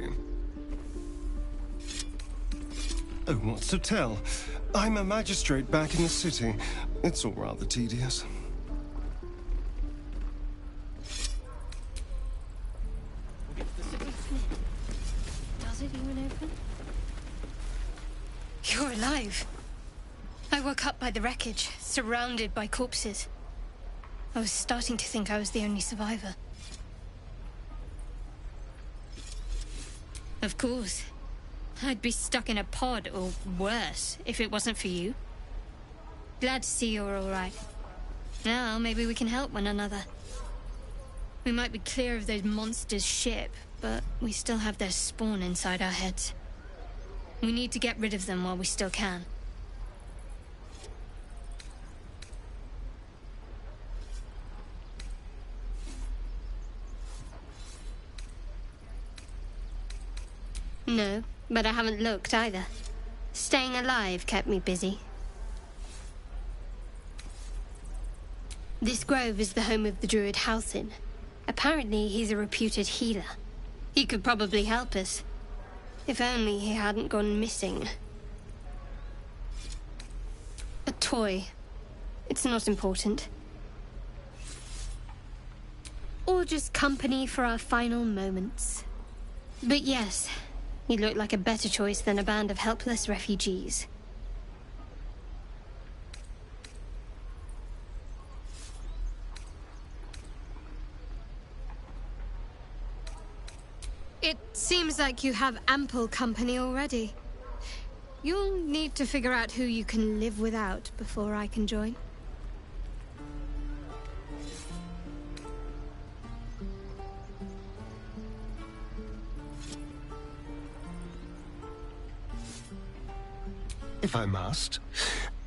Oh, what's to tell? I'm a magistrate back in the city. It's all rather tedious. Does it even open? You're alive. I woke up by the wreckage, surrounded by corpses. I was starting to think I was the only survivor. Of course. I'd be stuck in a pod, or worse, if it wasn't for you. Glad to see you're all right. Now, maybe we can help one another. We might be clear of those monsters' ship, but we still have their spawn inside our heads. We need to get rid of them while we still can. No, but I haven't looked either. Staying alive kept me busy. This grove is the home of the druid Halsin. Apparently, he's a reputed healer. He could probably help us. If only he hadn't gone missing. A toy. It's not important. Or just company for our final moments. But yes, you look like a better choice than a band of helpless refugees. It seems like you have ample company already. You'll need to figure out who you can live without before I can join. If I must.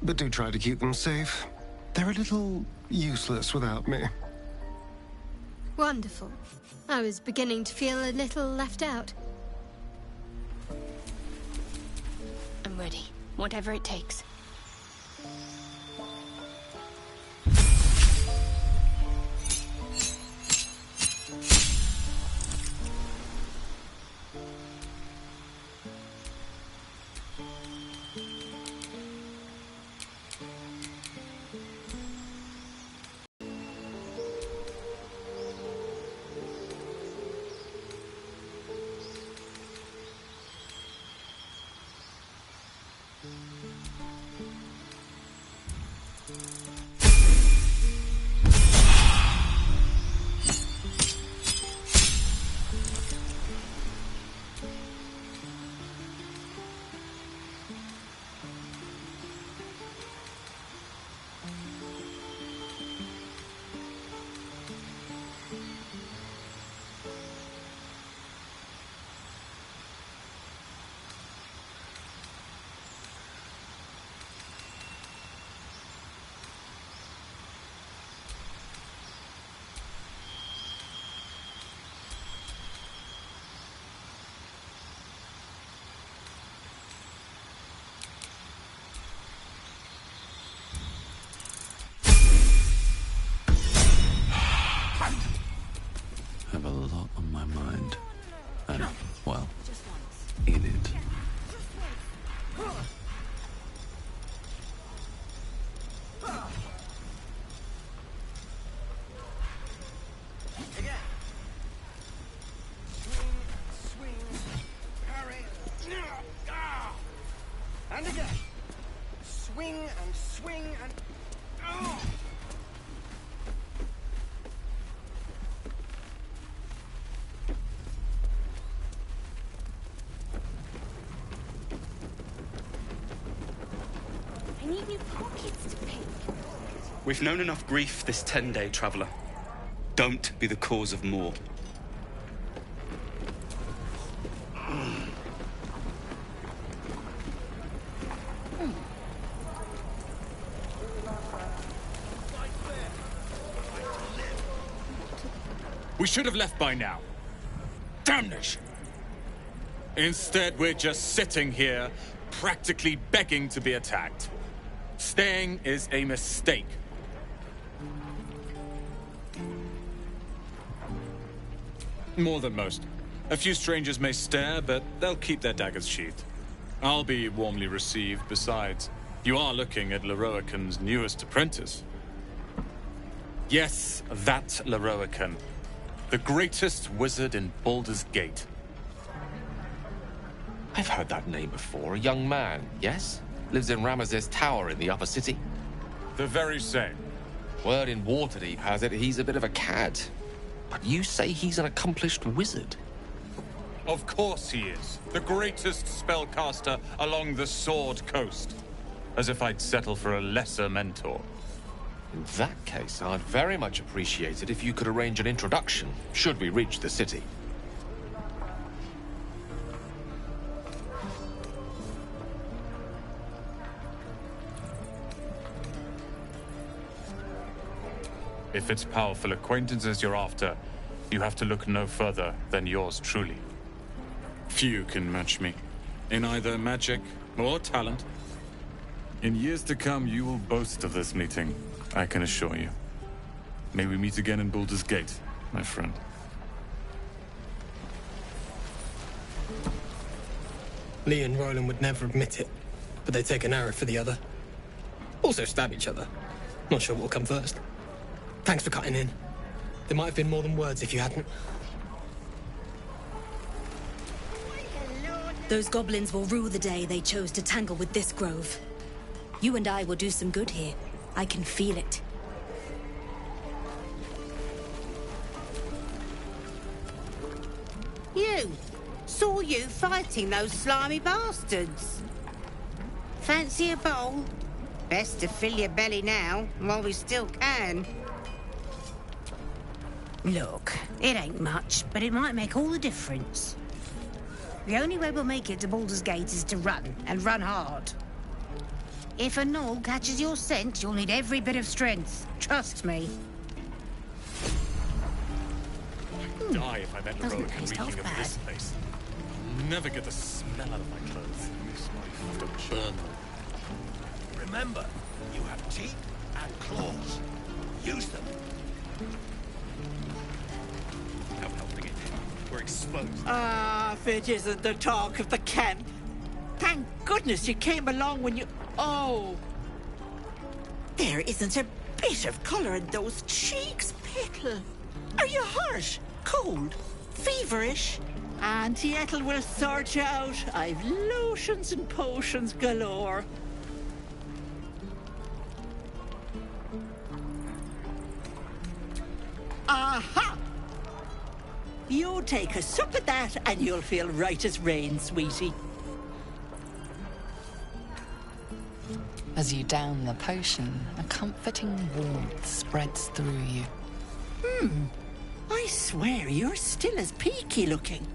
But do try to keep them safe. They're a little useless without me. Wonderful. I was beginning to feel a little left out. I'm ready. Whatever it takes. have a lot on my mind. And, well, in it. And again. Swing and swing and... Oh! I need new pockets to pick. We've known enough grief this 10-day traveler. Don't be the cause of more. We should have left by now. Damnation! Instead, we're just sitting here, practically begging to be attacked. Staying is a mistake. More than most. A few strangers may stare, but they'll keep their daggers sheathed. I'll be warmly received. Besides, you are looking at Lorroakan's newest apprentice. Yes, that Lorroakan. The greatest wizard in Baldur's Gate. I've heard that name before. A young man, yes? Lives in Ramaz's tower in the upper city. The very same. Word in Waterdeep has it he's a bit of a cad. But you say he's an accomplished wizard. Of course he is. The greatest spellcaster along the Sword Coast. As if I'd settle for a lesser mentor. In that case, I'd very much appreciate it if you could arrange an introduction, should we reach the city. If it's powerful acquaintances you're after, you have to look no further than yours truly. Few can match me, in either magic or talent. In years to come, you will boast of this meeting, I can assure you. May we meet again in Baldur's Gate, my friend. Lee and Roland would never admit it, but they'd take an arrow for the other. Also stab each other. Not sure what'll come first. Thanks for cutting in. There might have been more than words if you hadn't. Those goblins will rue the day they chose to tangle with this grove. You and I will do some good here. I can feel it. You! Saw you fighting those slimy bastards. Fancy a bowl? Best to fill your belly now, while we still can. Look, it ain't much, but it might make all the difference. The only way we'll make it to Baldur's Gate is to run, and run hard. If a gnoll catches your scent, you'll need every bit of strength. Trust me. Die if I met the road reeking of this place. Never get the smell out of my clothes. I have to burn them. Remember, you have teeth and claws. Use them. No helping it. We're exposed. Ah, if it isn't the talk of the camp. Thank goodness you came along when you... Oh! There isn't a bit of colour in those cheeks, Pickle. Are you hurt? Cold? Feverish? Auntie Ethel will sort you out. I've lotions and potions galore. Aha! You take a sup at that and you'll feel right as rain, sweetie. As you down the potion, a comforting warmth spreads through you. I swear you're still as peaky looking.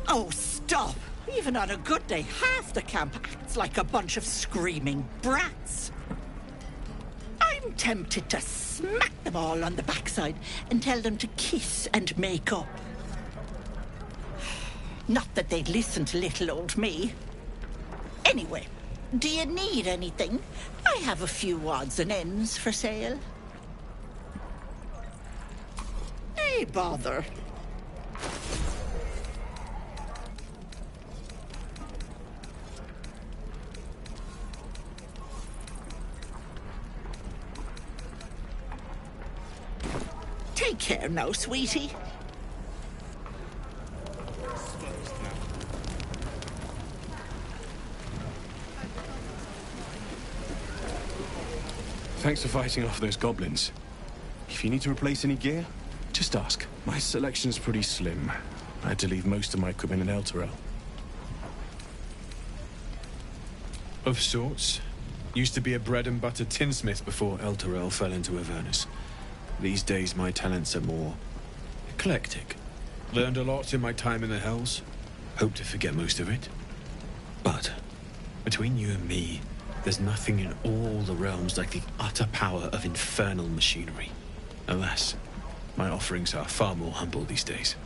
Oh, stop! Even on a good day, half the camp acts like a bunch of screaming brats. I'm tempted to smack them all on the backside and tell them to kiss and make up. Not that they'd listen to little old me. Anyway, do you need anything? I have a few odds and ends for sale. Hey, bother. Take care now, sweetie. Thanks for fighting off those goblins. If you need to replace any gear, just ask. My selection's pretty slim. I had to leave most of my equipment in Elturel. Of sorts. Used to be a bread-and-butter tinsmith before Elturel fell into Avernus. These days, my talents are more eclectic. Learned a lot in my time in the Hells. Hope to forget most of it. But, between you and me, there's nothing in all the realms like the utter power of infernal machinery. Alas, my offerings are far more humble these days.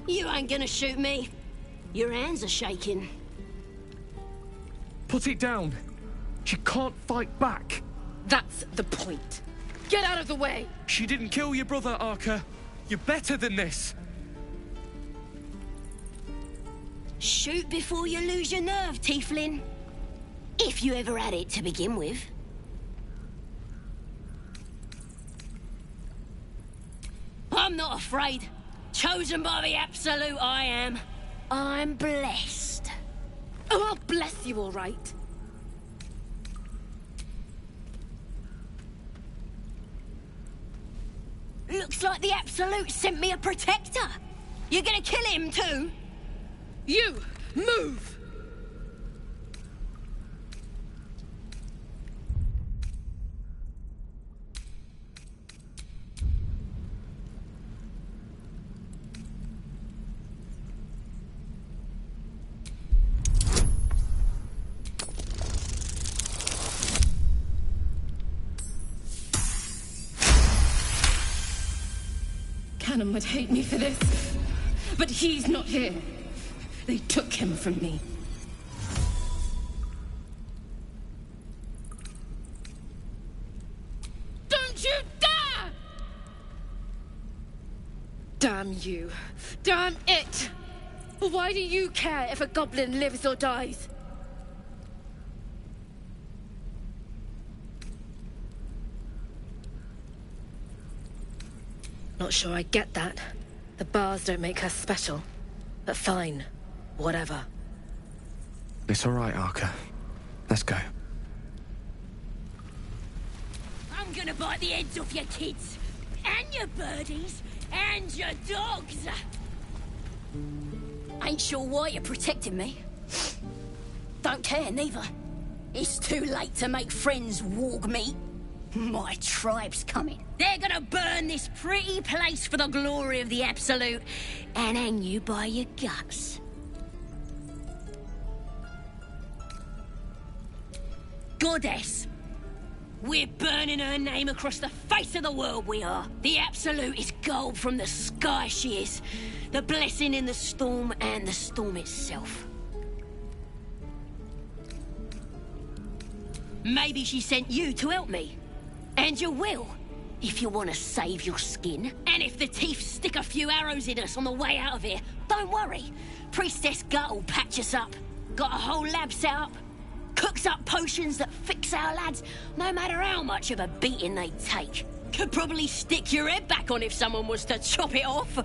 You ain't gonna shoot me. Your hands are shaking. Put it down. She can't fight back. That's the point. Get out of the way! She didn't kill your brother, Arca. You're better than this. Shoot before you lose your nerve, Tiefling. If you ever had it to begin with. I'm not afraid. Chosen by the Absolute, I am. I'm blessed. Oh, I'll bless you, all right. Looks like the Absolute sent me a protector. You're gonna kill him too? You, move! Cannon would hate me for this, but he's not here. They took him from me. Don't you dare! Damn you. Damn it! Why do you care if a goblin lives or dies? Not sure I get that. The bars don't make her special. But fine. Whatever. It's all right, Arca. Let's go. I'm gonna bite the heads off your kids. And your birdies. And your dogs. Ain't sure why you're protecting me. Don't care, neither. It's too late to make friends, warg meat. My tribe's coming. They're gonna burn this pretty place for the glory of the Absolute and hang you by your guts. Goddess, We're burning her name across the face of the world, we are. The absolute is gold from the sky, she is. The blessing in the storm and the storm itself. Maybe she sent you to help me. And you will, if you want to save your skin. And if the teeth stick a few arrows in us on the way out of here, don't worry. Priestess Gut will patch us up. Got a whole lab set up. Cooks up potions that fix our lads, no matter how much of a beating they take. Could probably stick your head back on if someone was to chop it off.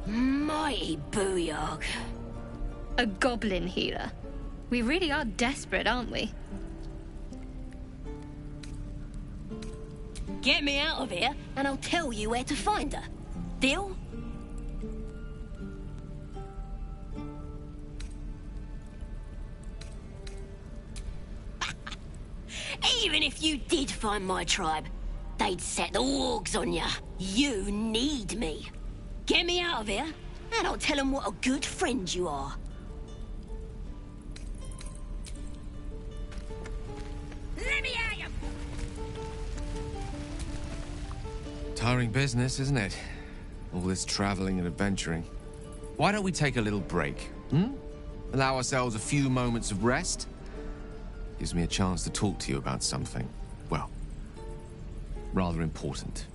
Mighty booyog. A goblin healer. We really are desperate, aren't we? Get me out of here, and I'll tell you where to find her. Deal? Even if you did find my tribe, they'd set the wargs on ya. You need me. Get me out of here, and I'll tell them what a good friend you are. Let me at you! Tiring business, isn't it? All this traveling and adventuring. Why don't we take a little break, Allow ourselves a few moments of rest? Gives me a chance to talk to you about something, well, rather important.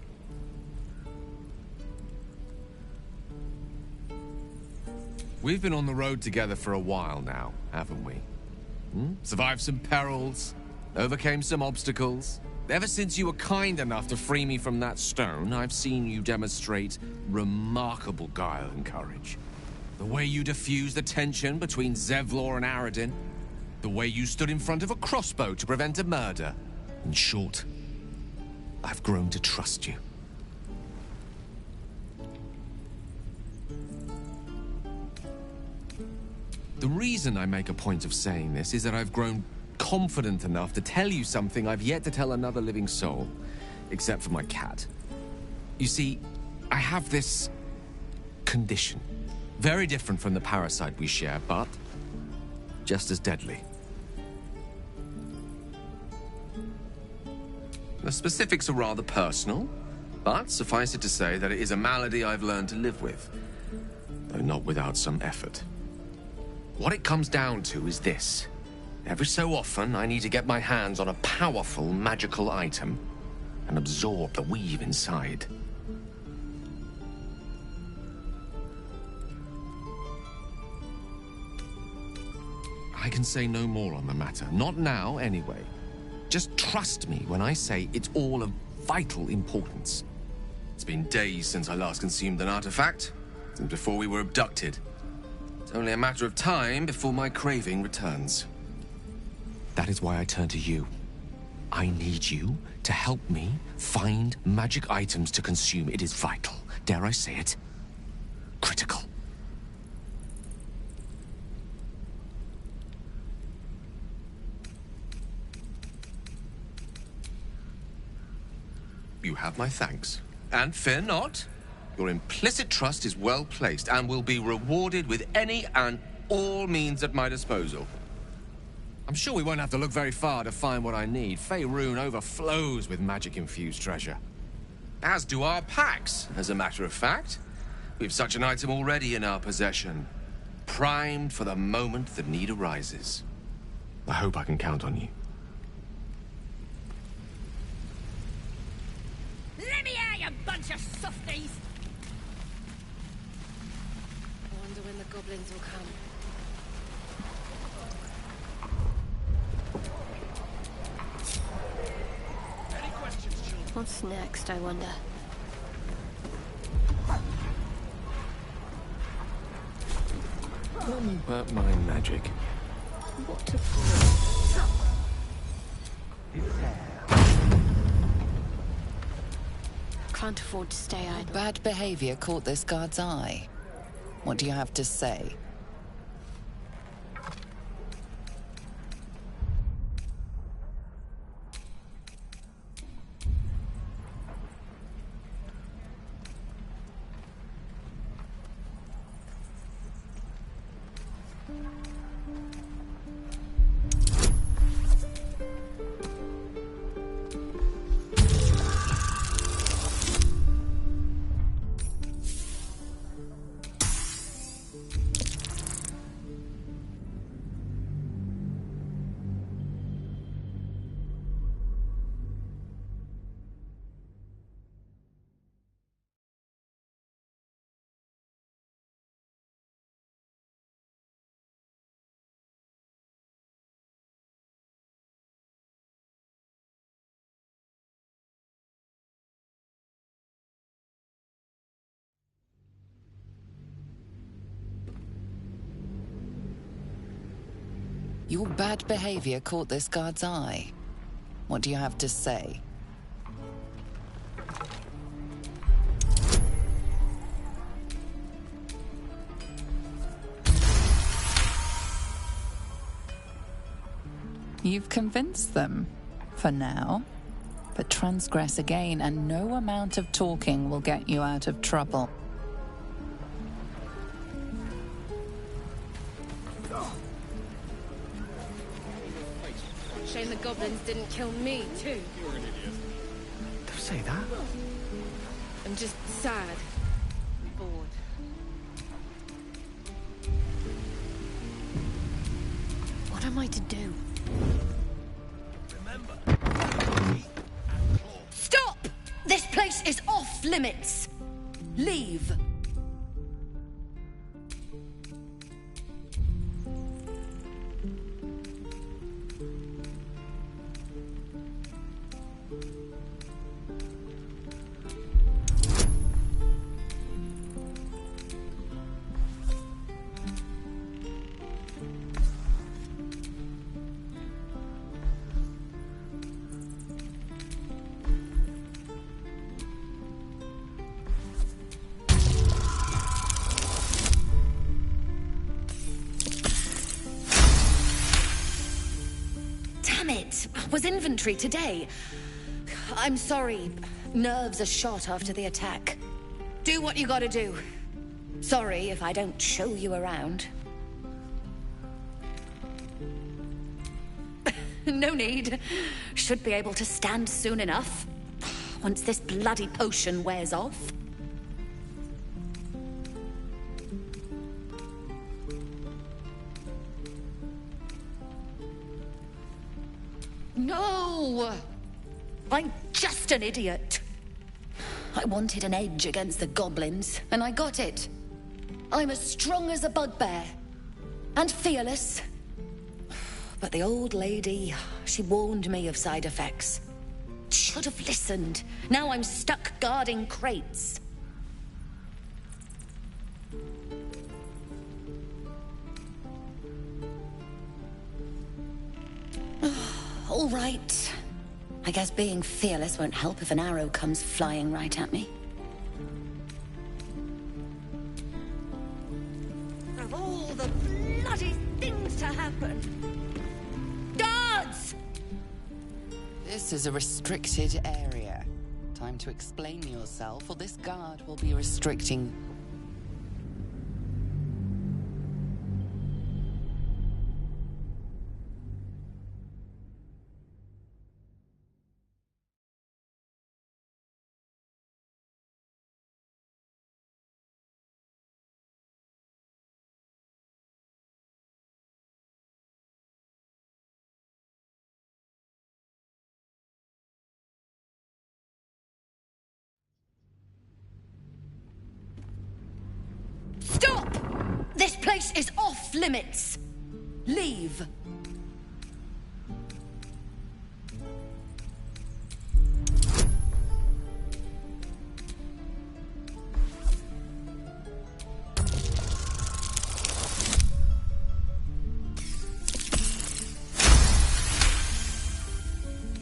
We've been on the road together for a while now, haven't we? Survived some perils, overcame some obstacles. Ever since you were kind enough to free me from that stone, I've seen you demonstrate remarkable guile and courage. The way you diffused the tension between Zevlor and Aradin. The way you stood in front of a crossbow to prevent a murder. In short, I've grown to trust you. The reason I make a point of saying this is that I've grown confident enough to tell you something I've yet to tell another living soul, except for my cat. You see, I have this condition. Very different from the parasite we share, but just as deadly. The specifics are rather personal, but suffice it to say that it is a malady I've learned to live with, though not without some effort. What it comes down to is this. Every so often, I need to get my hands on a powerful magical item and absorb the weave inside. I can say no more on the matter. Not now, anyway. Just trust me when I say it's all of vital importance. It's been days since I last consumed an artifact, since before we were abducted. It's only a matter of time before my craving returns. That is why I turn to you. I need you to help me find magic items to consume. It is vital. Dare I say it? Critical. You have my thanks. And fear not. Your implicit trust is well placed and will be rewarded with any and all means at my disposal. I'm sure we won't have to look very far to find what I need. Faerun overflows with magic-infused treasure. As do our packs, as a matter of fact. We've such an item already in our possession. Primed for the moment the need arises. I hope I can count on you. Let me out, you bunch of softies! I wonder when the goblins will come. Any questions, children? What's next, I wonder? Tell me about my magic. What a fool. Can't afford to stay idle. Bad behavior caught this guard's eye. What do you have to say? Your bad behavior caught this guard's eye. What do you have to say? You've convinced them, for now. But transgress again, and no amount of talking will get you out of trouble. Shame the goblins didn't kill me, too. You're an idiot. Don't say that. I'm just sad. Bored. What am I to do? Stop! This place is off limits. Leave. Was inventory today. I'm sorry. Nerves are shot after the attack. Do what you gotta do. Sorry if I don't show you around. No need. Should be able to stand soon enough. Once this bloody potion wears off. No! I'm just an idiot. I wanted an edge against the goblins, and I got it. I'm as strong as a bugbear. And fearless. But the old lady, she warned me of side effects. Should have listened. Now I'm stuck guarding crates. All right. I guess being fearless won't help if an arrow comes flying right at me. Of all the bloody things to happen! Guards! This is a restricted area. Time to explain yourself, or this guard will be restricting... Stop! This place is off limits. Leave.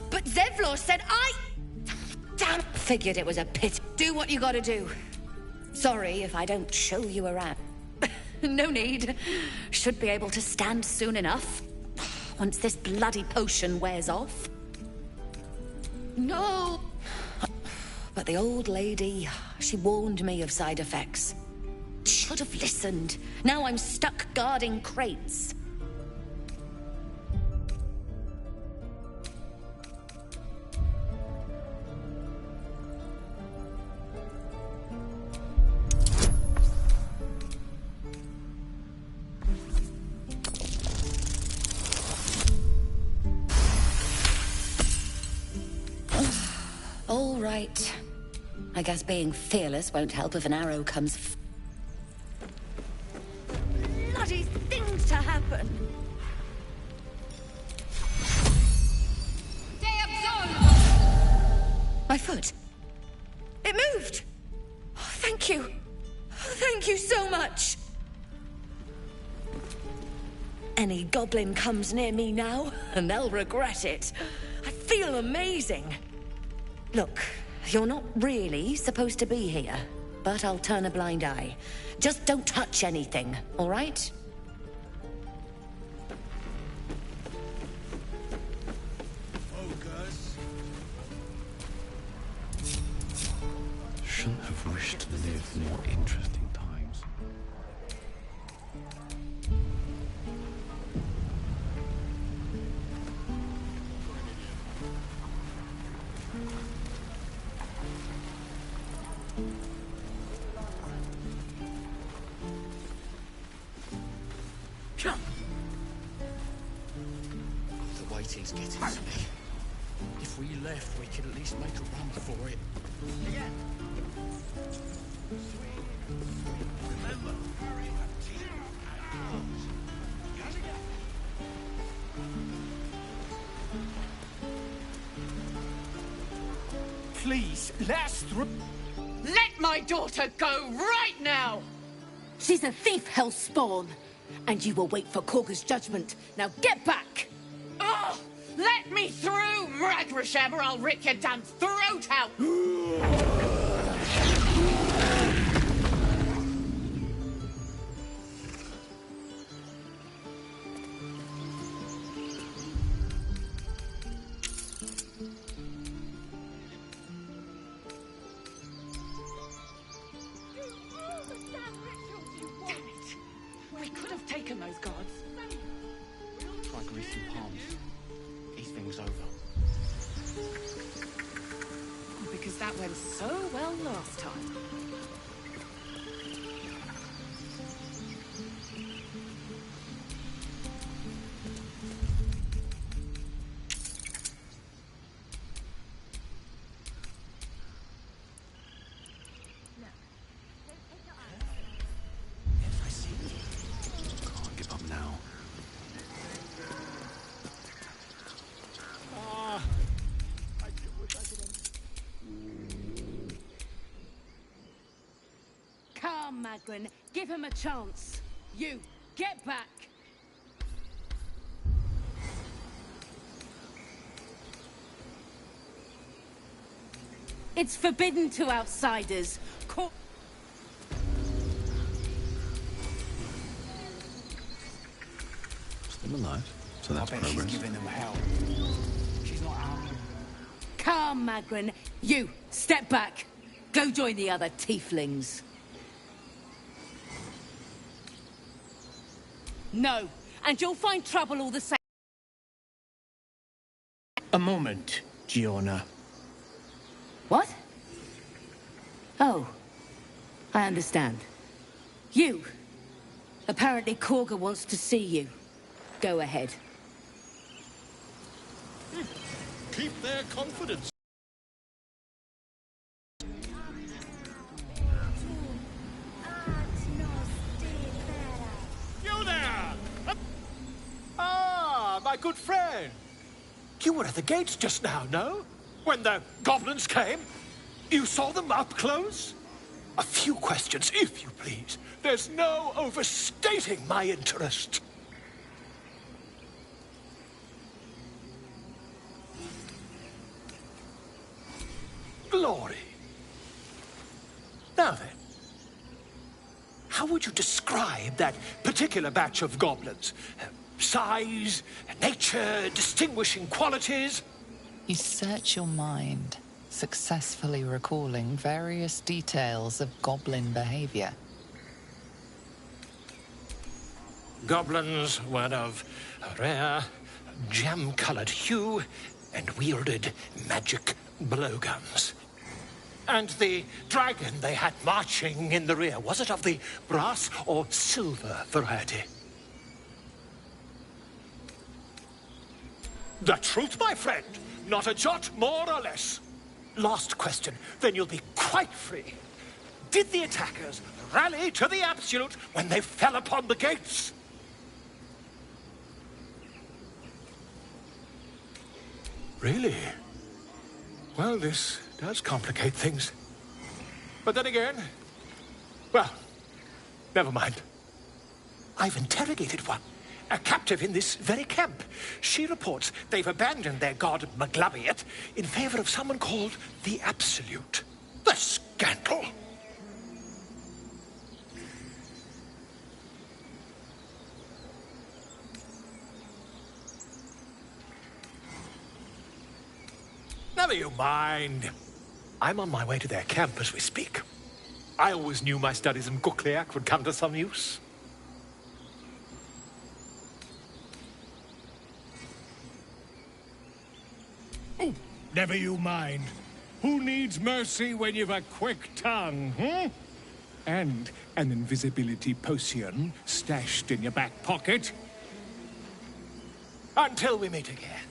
But Zevlor said Damn! Figured it was a pit. Do what you gotta do. Sorry if I don't show you around. No need. Should be able to stand soon enough. Once this bloody potion wears off. No! But the old lady, she warned me of side effects. Should have listened. Now I'm stuck guarding crates. All right. I guess being fearless won't help if an arrow comes. Bloody things to happen. My foot. It moved. Oh, thank you. Thank you so much. Any goblin comes near me now, and they'll regret it. I feel amazing. Look, you're not really supposed to be here, but I'll turn a blind eye. Just don't touch anything, all right? Shouldn't have wished to live more interesting times. The waiting's getting to me. If we left, we could at least make a run for it. Again. Remember, Please, let us through. Let my daughter go right now! She's a thief, hellspawn, and you will wait for Korga's judgment. Now get back! Oh, let me through, Mragrasham, or I'll rip your damn throat out! We could have taken those guards. Try greasing palms. These things over. Because that went so well last time. Can't give up now. Come, Magrin, give him a chance. You, get back! It's forbidden to outsiders. Still alive, so that's I bet progress. she's giving them hell. She's not out. Come, Magrin. You, step back. Go join the other tieflings. No, and you'll find trouble all the same. A moment, Giona. What? Oh, I understand. You. Apparently Korga wants to see you. Go ahead. Keep their confidence. You there! Ah, my good friend. You were at the gates just now, no? When the goblins came? You saw them up close? A few questions, if you please. There's no overstating my interest. Glory. Now then, how would you describe that particular batch of goblins? Size, nature, distinguishing qualities? You search your mind, successfully recalling various details of goblin behavior. Goblins were of a rare, jam-colored hue and wielded magic blowguns. And the dragon they had marching in the rear, was it of the brass or silver variety? The truth, my friend. Not a jot more or less. Last question, then you'll be quite free. Did the attackers rally to the absolute when they fell upon the gates? Really? Well, this does complicate things. But then again, well, never mind. I've interrogated one, a captive in this very camp. She reports they've abandoned their god Maglabiet in favor of someone called the Absolute. The scandal! Never you mind. I'm on my way to their camp as we speak. I always knew my studies in Gukliak would come to some use. Oh, never you mind. Who needs mercy when you've a quick tongue, hmm? And an invisibility potion stashed in your back pocket? Until we meet again.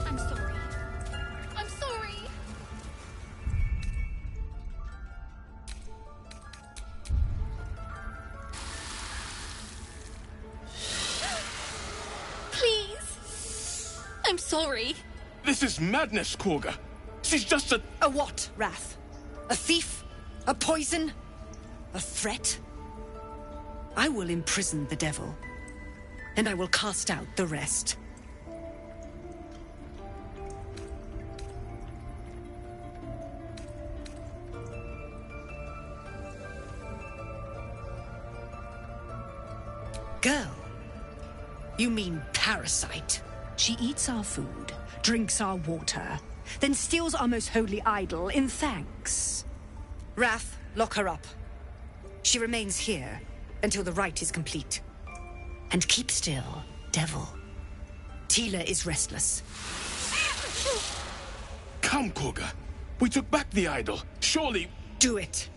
I'm sorry. I'm sorry. Please. I'm sorry. This is madness, Korga. She's just a... A what, Wrath? A thief? A poison? A threat? I will imprison the devil, and I will cast out the rest. Girl, you mean parasite? She eats our food, drinks our water, then steals our most holy idol in thanks. Wrath, lock her up. She remains here until the rite is complete. And keep still, devil. Tila is restless. Come, Korga. We took back the idol. Surely... Do it.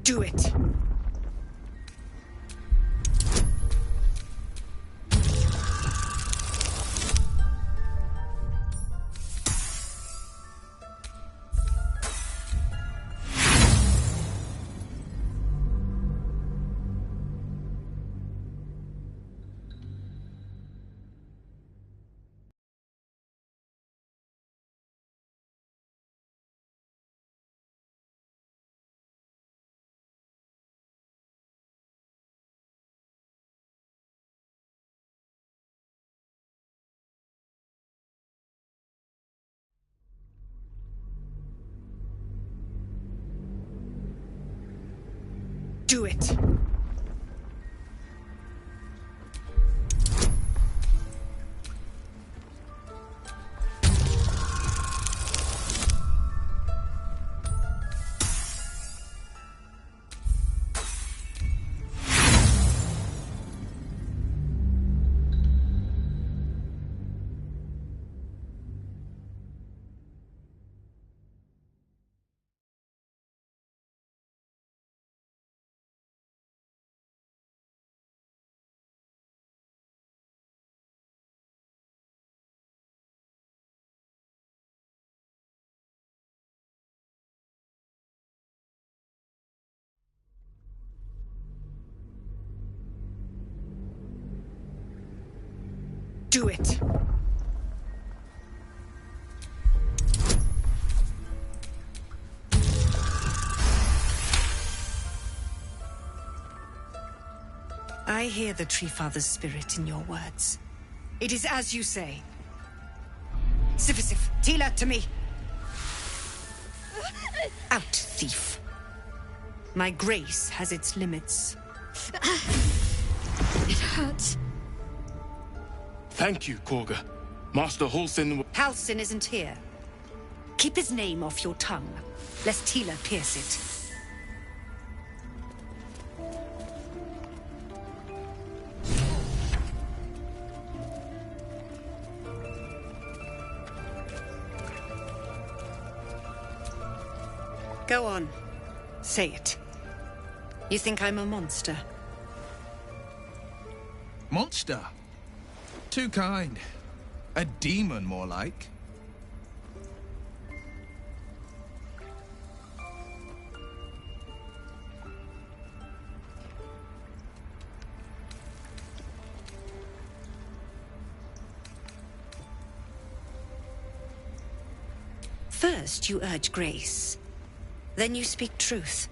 Do it. Do it. Do it. I hear the Tree Father's spirit in your words. It is as you say. Sifisif, Tila, to me. Out, thief. My grace has its limits. It hurts. Thank you, Korga. Master Halsin... Halsin isn't here. Keep his name off your tongue, lest Tila pierce it. Go on. Say it. You think I'm a monster? Monster? Too kind. A demon, more like. First, you urge grace. Then you speak truth.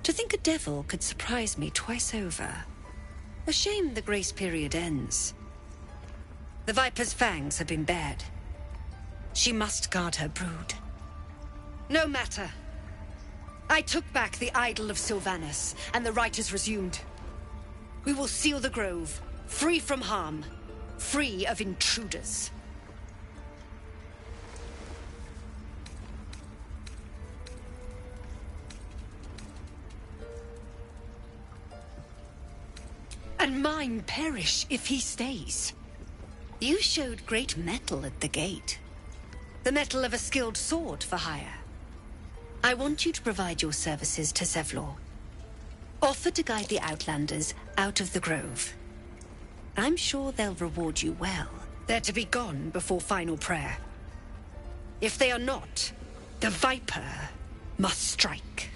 To think a devil could surprise me twice over. A shame the grace period ends. The Viper's fangs have been bared. She must guard her brood. No matter. I took back the idol of Sylvanus, and the rite is resumed. We will seal the grove, free from harm, free of intruders. And mine perish if he stays. You showed great mettle at the gate. The mettle of a skilled sword for hire. I want you to provide your services to Zevlor. Offer to guide the Outlanders out of the grove. I'm sure they'll reward you well. They're to be gone before final prayer. If they are not, the Viper must strike.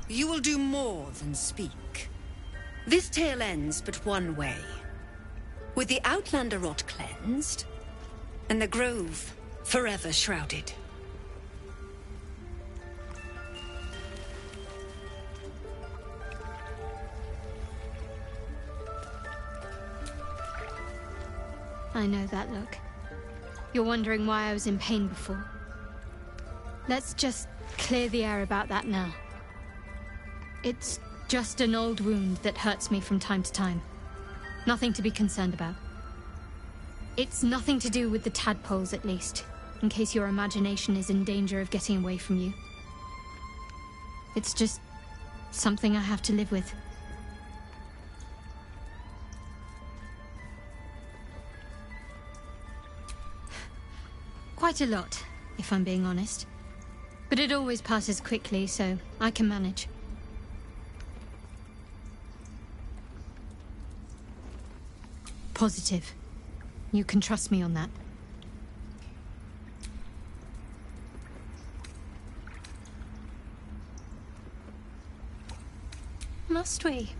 You will do more than speak. This tale ends but one way. With the Outlander rot cleansed, and the grove forever shrouded. I know that look. You're wondering why I was in pain before. Let's just clear the air about that now. It's just an old wound that hurts me from time to time. Nothing to be concerned about. It's nothing to do with the tadpoles, at least, in case your imagination is in danger of getting away from you. It's just something I have to live with. Quite a lot, if I'm being honest. But it always passes quickly, so I can manage. Positive. You can trust me on that. Must we?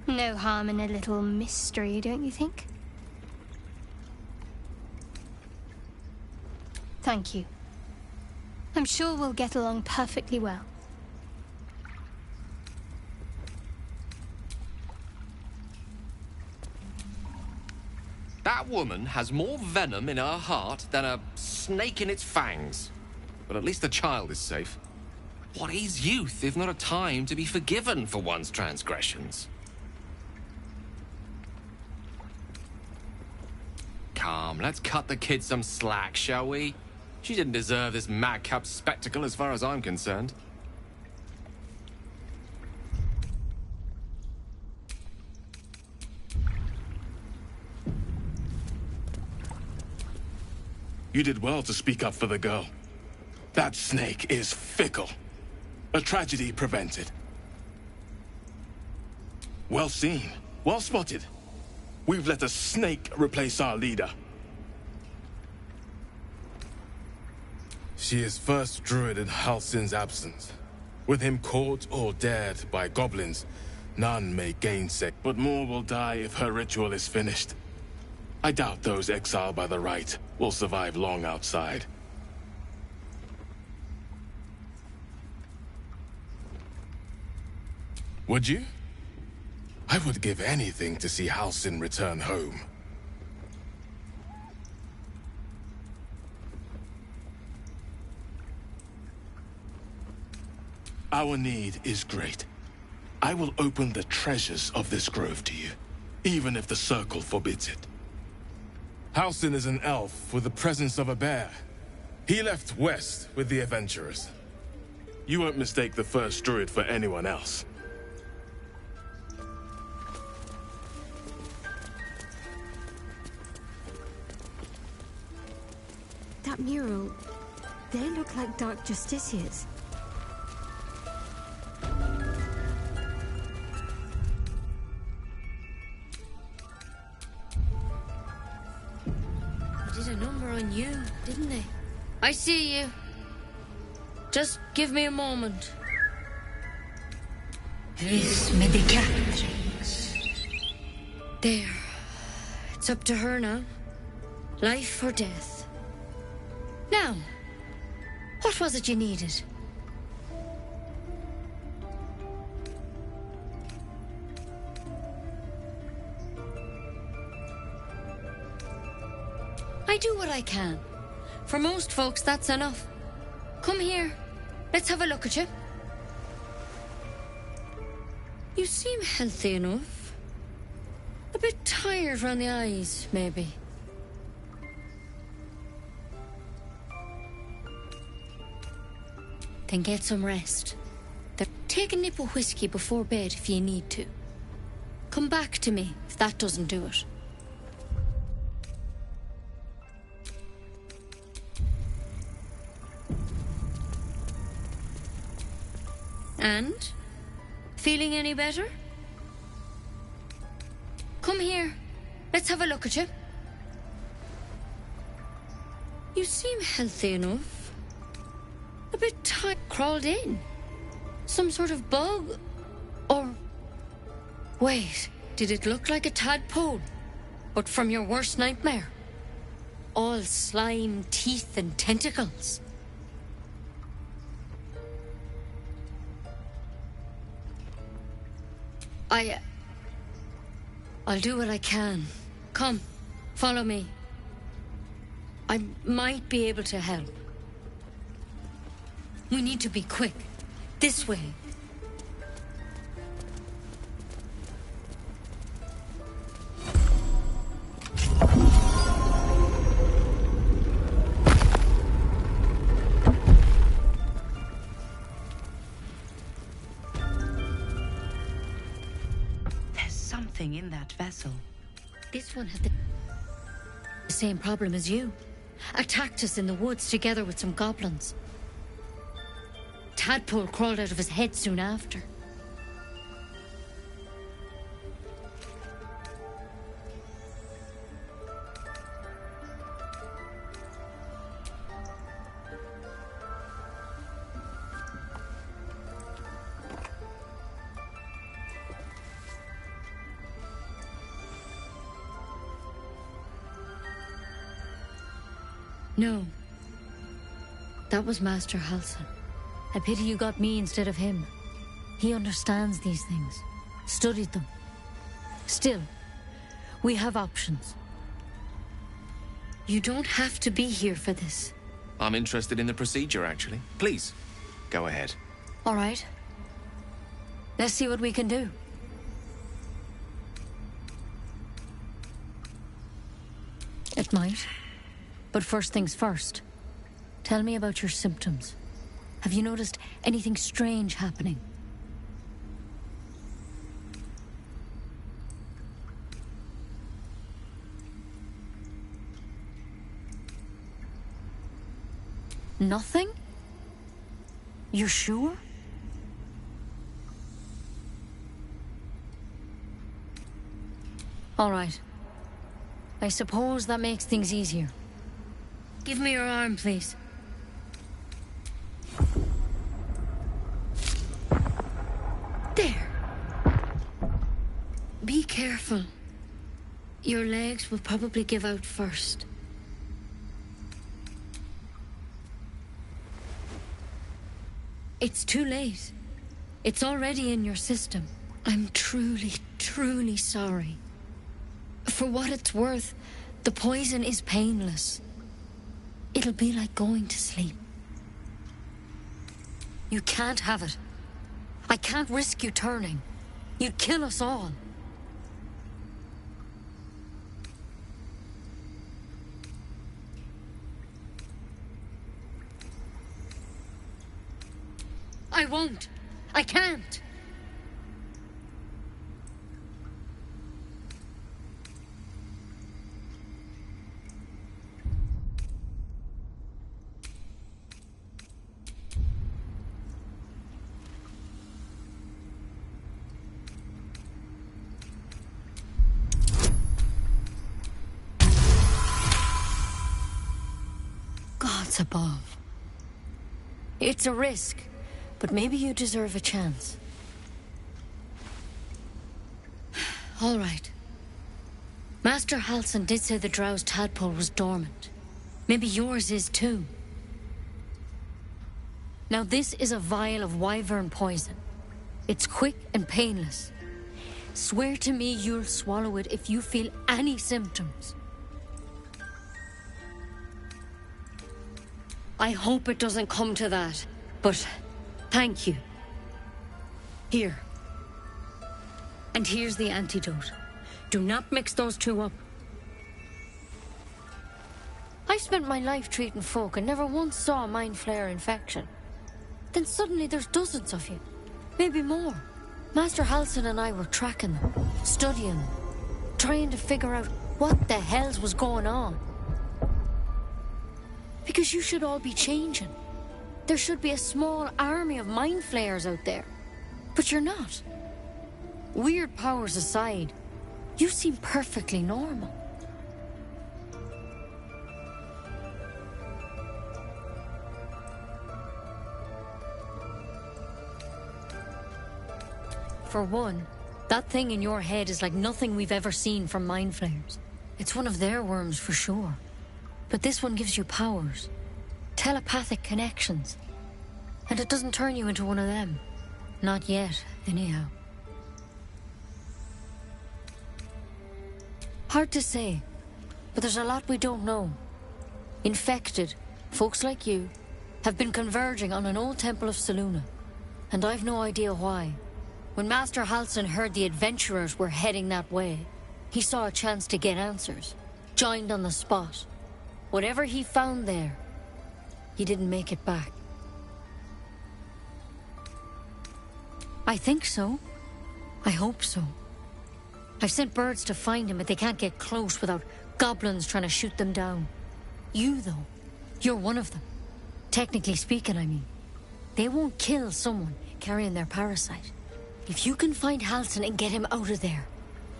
No harm in a little mystery, don't you think? Thank you. I'm sure we'll get along perfectly well. That woman has more venom in her heart than a snake in its fangs. But at least the child is safe. What is youth if not a time to be forgiven for one's transgressions? Come, let's cut the kid some slack, shall we? She didn't deserve this madcap spectacle as far as I'm concerned. You did well to speak up for the girl. That snake is fickle. A tragedy prevented. Well seen. Well spotted. We've let a snake replace our leader. She is first druid in Halsin's absence. With him caught or dared by goblins, none may gainsay. But more will die if her ritual is finished. I doubt those exiled by the Rite will survive long outside. Would you? I would give anything to see Halsin return home. Our need is great. I will open the treasures of this grove to you, even if the Circle forbids it. Halsin is an elf with the presence of a bear. He left west with the adventurers. You won't mistake the first druid for anyone else. That mural, they look like Dark Justiciars. They did a number on you, didn't they? I see you. Just give me a moment. Vis medicatrix. There. It's up to her now. Life or death. Now, what was it you needed? I do what I can. For most folks, that's enough. Come here. Let's have a look at you. You seem healthy enough. A bit tired around the eyes, maybe. Then get some rest. Take a nip of whiskey before bed if you need to. Come back to me if that doesn't do it. And? Feeling any better? Come here. Let's have a look at you. You seem healthy enough. A bit tight. Crawled in. Some sort of bug? Or... Wait, did it look like a tadpole? But from your worst nightmare? All slime, teeth, and tentacles. I'll do what I can. Come, follow me. I might be able to help. We need to be quick. This way. There's something in that vessel. This one had the same problem as you. Attacked us in the woods together with some goblins. Tadpole crawled out of his head soon after. No. That was Master Halsin. I pity you got me instead of him. He understands these things. Studied them. Still, we have options. You don't have to be here for this. I'm interested in the procedure, actually. Please, go ahead. All right. Let's see what we can do. It might. But first things first. Tell me about your symptoms. Have you noticed anything strange happening? Nothing? You're sure? All right. I suppose that makes things easier. Give me your arm, please. There. Be careful. Your legs will probably give out first. It's too late. It's already in your system. I'm truly, truly sorry. For what it's worth, the poison is painless. It'll be like going to sleep. You can't have it. I can't risk you turning. You'd kill us all. I won't. I can't. Gods above. It's a risk. But maybe you deserve a chance. All right. Master Halsin did say the drow's tadpole was dormant. Maybe yours is too. Now this is a vial of wyvern poison. It's quick and painless. Swear to me you'll swallow it if you feel any symptoms. I hope it doesn't come to that, but... Thank you. Here. And here's the antidote. Do not mix those two up. I spent my life treating folk and never once saw a mind flare infection. Then suddenly there's dozens of you. Maybe more. Master Halsin and I were tracking them, studying them, trying to figure out what the hells was going on. Because you should all be changing. There should be a small army of mind flayers out there. But you're not. Weird powers aside, you seem perfectly normal. For one, that thing in your head is like nothing we've ever seen from mind flayers. It's one of their worms for sure. But this one gives you powers. Telepathic connections. And it doesn't turn you into one of them. Not yet, anyhow. Hard to say, but there's a lot we don't know. Infected, folks like you, have been converging on an old temple of Selûne, and I've no idea why. When Master Halsin heard the adventurers were heading that way, he saw a chance to get answers, joined on the spot. Whatever he found there, he didn't make it back. I think so. I hope so. I've sent birds to find him, but they can't get close without goblins trying to shoot them down. You, though, you're one of them. Technically speaking, I mean. They won't kill someone carrying their parasite. If you can find Halsin and get him out of there,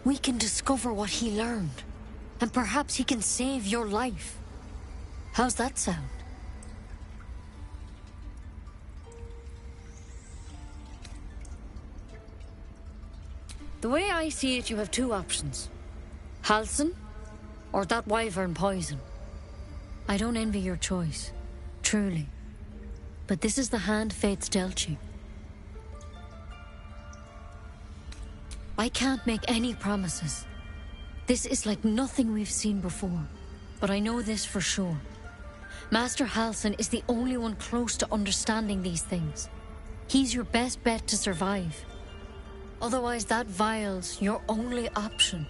we can discover what he learned. And perhaps he can save your life. How's that sound? The way I see it, you have two options. Halsin, or that wyvern poison. I don't envy your choice, truly. But this is the hand fate's dealt you. I can't make any promises. This is like nothing we've seen before. But I know this for sure. Master Halsin is the only one close to understanding these things. He's your best bet to survive. Otherwise, that vial's your only option.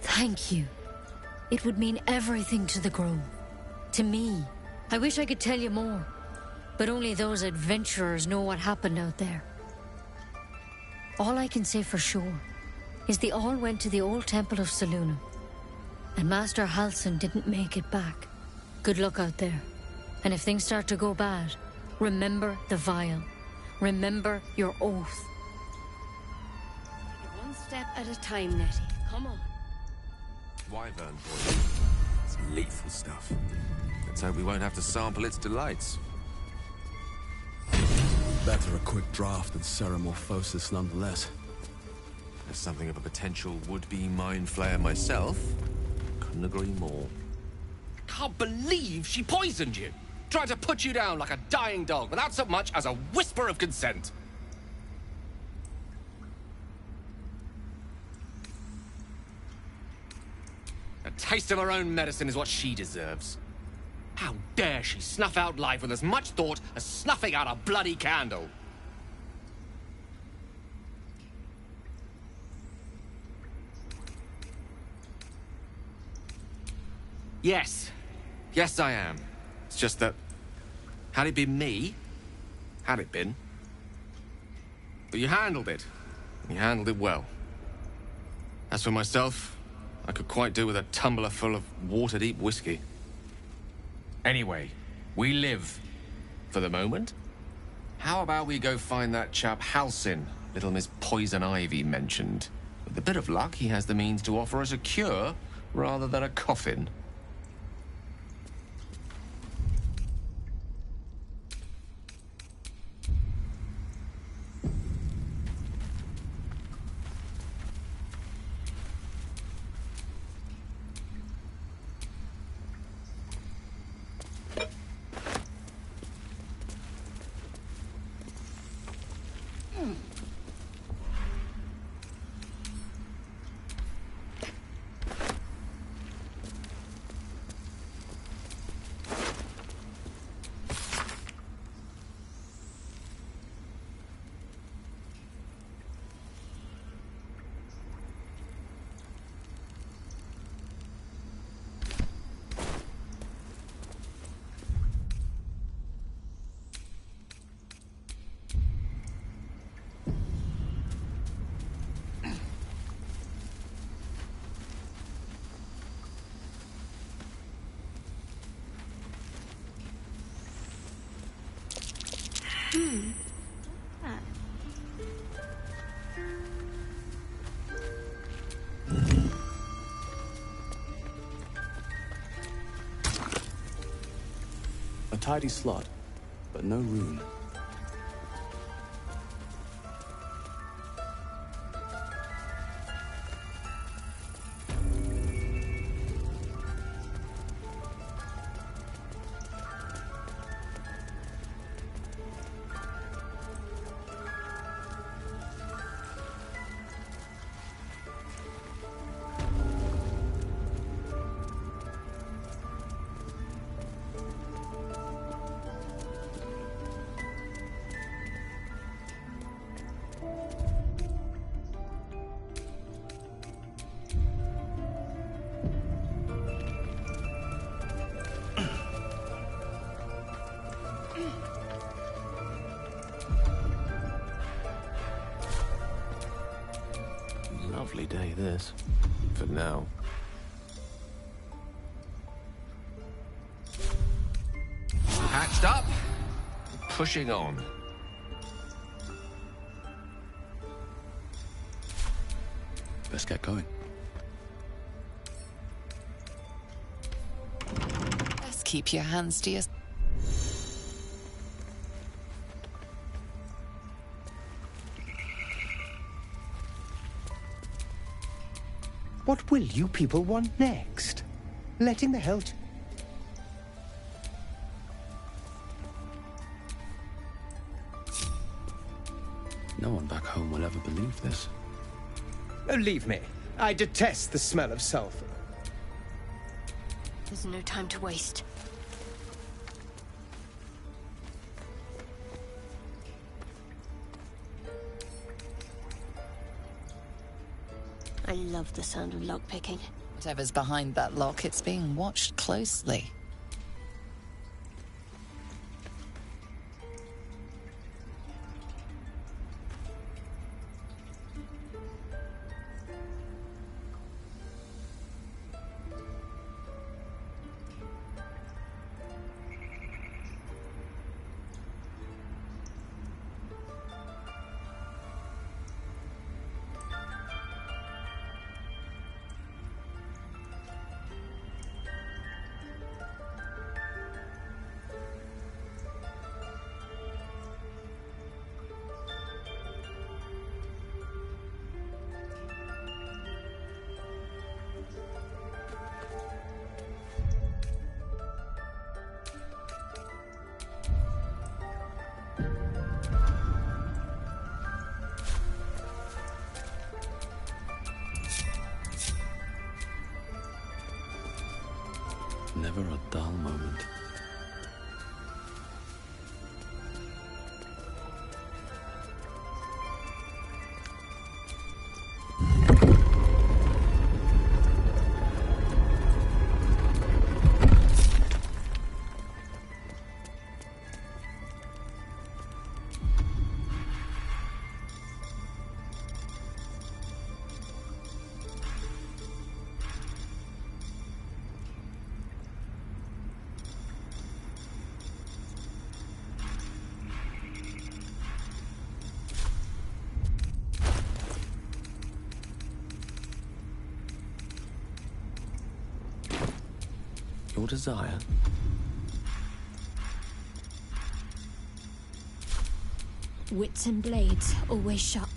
Thank you. It would mean everything to the Grove. To me. I wish I could tell you more. But only those adventurers know what happened out there. All I can say for sure is they all went to the old temple of Selûne. And Master Halsin didn't make it back. Good luck out there. And if things start to go bad, remember the vial. Remember your oath. One step at a time, Nettie. Come on. Wyvern poison. It's lethal stuff. Let's hope we won't have to sample its delights. Better a quick draft than Ceramorphosis nonetheless. As something of a potential would-be mind flayer myself, couldn't agree more. Can't believe she poisoned you! Tried to put you down like a dying dog without so much as a whisper of consent. A taste of her own medicine is what she deserves. How dare she snuff out life with as much thought as snuffing out a bloody candle? Yes. Yes, I am. It's just that... had it been me... had it been... but you handled it. You handled it well. As for myself, I could quite do with a tumbler full of water-deep whiskey. Anyway, we live. For the moment. How about we go find that chap Halsin, little Miss Poison Ivy mentioned? With a bit of luck, he has the means to offer us a cure, rather than a coffin. A tidy slot, but no rune. Lovely day, this. For now. Patched up. Pushing on. Let's get going. Best keep your hands to yourself. What will you people want next? Letting the hell... No one back home will ever believe this. Oh, leave me. I detest the smell of sulfur. There's no time to waste. I love the sound of lockpicking. Whatever's behind that lock, it's being watched closely. Never a dull moment. Your desire? Wits and blades, always sharp.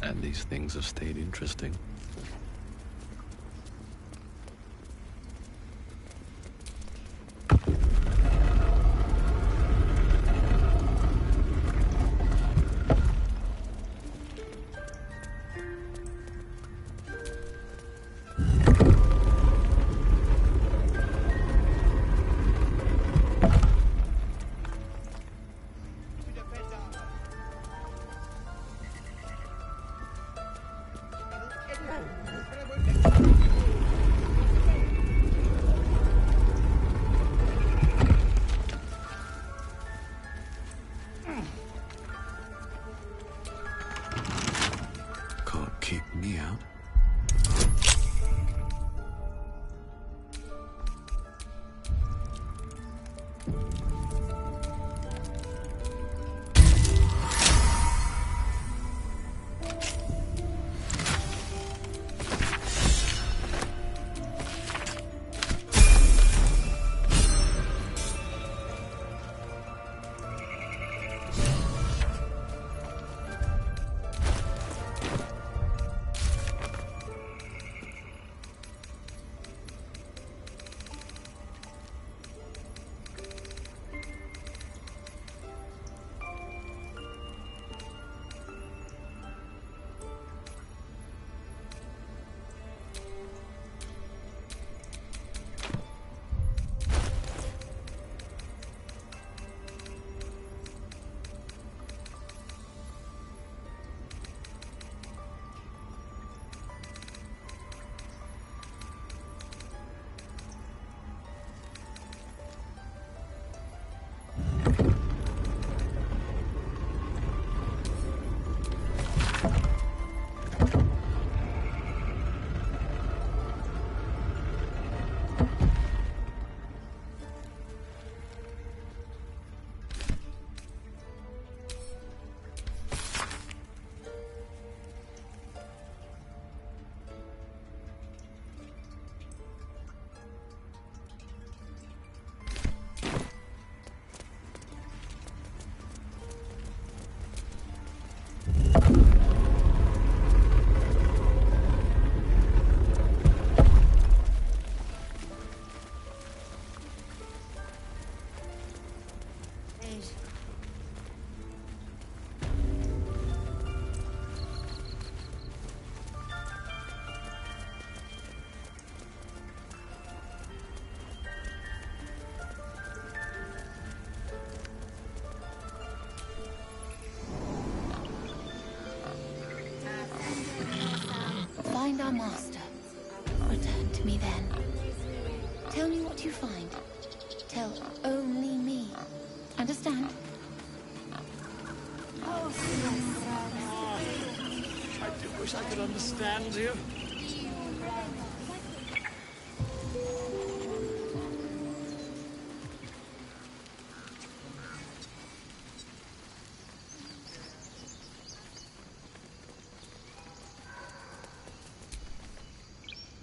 And these things have stayed interesting. Tell me what you find. Tell only me. Understand? I do wish I could understand you.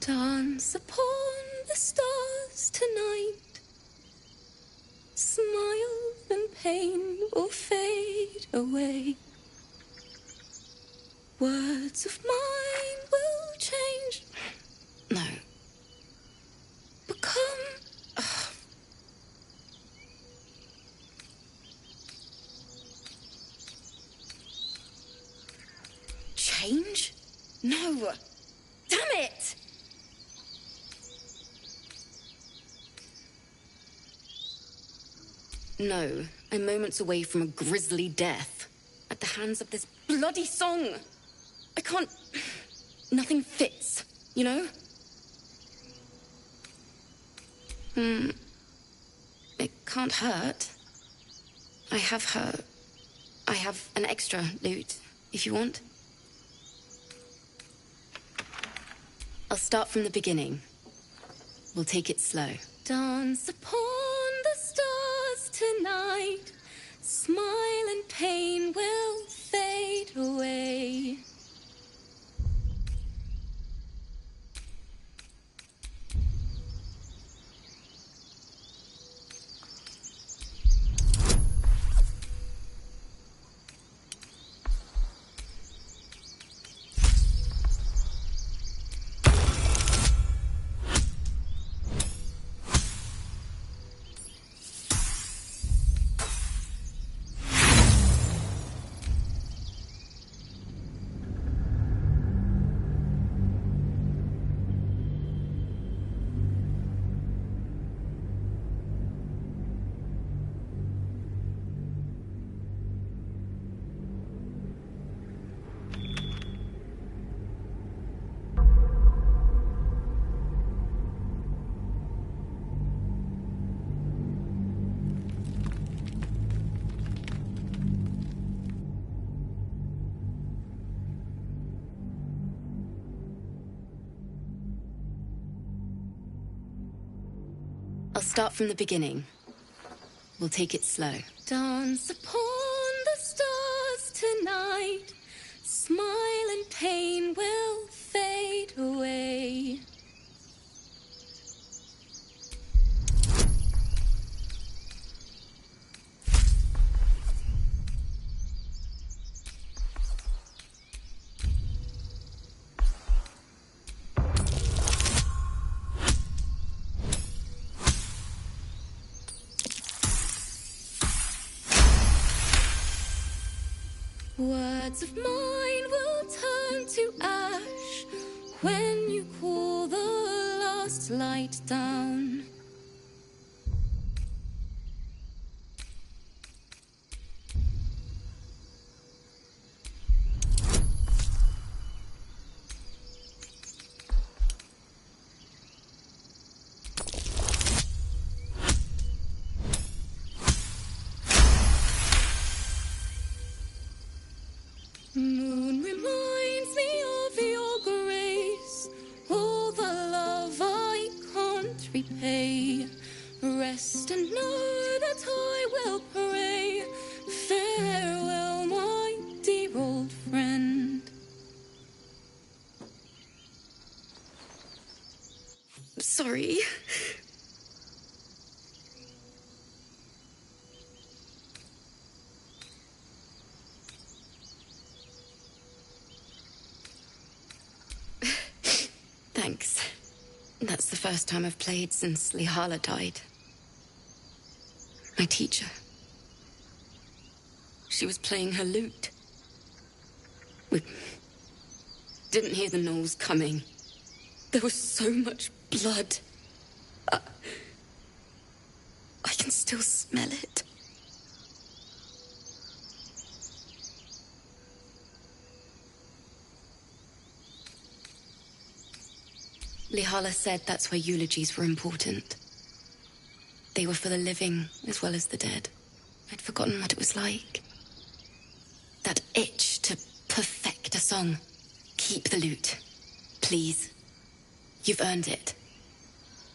Dance upon the stars tonight. Smile and pain will fade away. Words of mine will change. No. Become. Change? No. Damn it! No, I'm moments away from a grisly death. At the hands of this bloody song. I can't... Nothing fits, you know? It can't hurt. I have an extra loot, if you want. I'll start from the beginning. We'll take it slow. Dance upon the stars tonight. Smile and pain will fade away. I'll start from the beginning. We'll take it slow. Dance upon the stars tonight. Smile and pain will fade away. Words of mine will turn to ash when you cool the last light down. Moon reminds me of your grace, all the love I can't repay. Rest and know that I will pray. Farewell, my dear old friend. Sorry. Thanks. That's the first time I've played since Lihala died. My teacher. She was playing her lute. We didn't hear the gnolls coming. There was so much blood. I can still smell it. Lihala said that's where eulogies were important. They were for the living as well as the dead. I'd forgotten what it was like. That itch to perfect a song. Keep the lute. Please. You've earned it.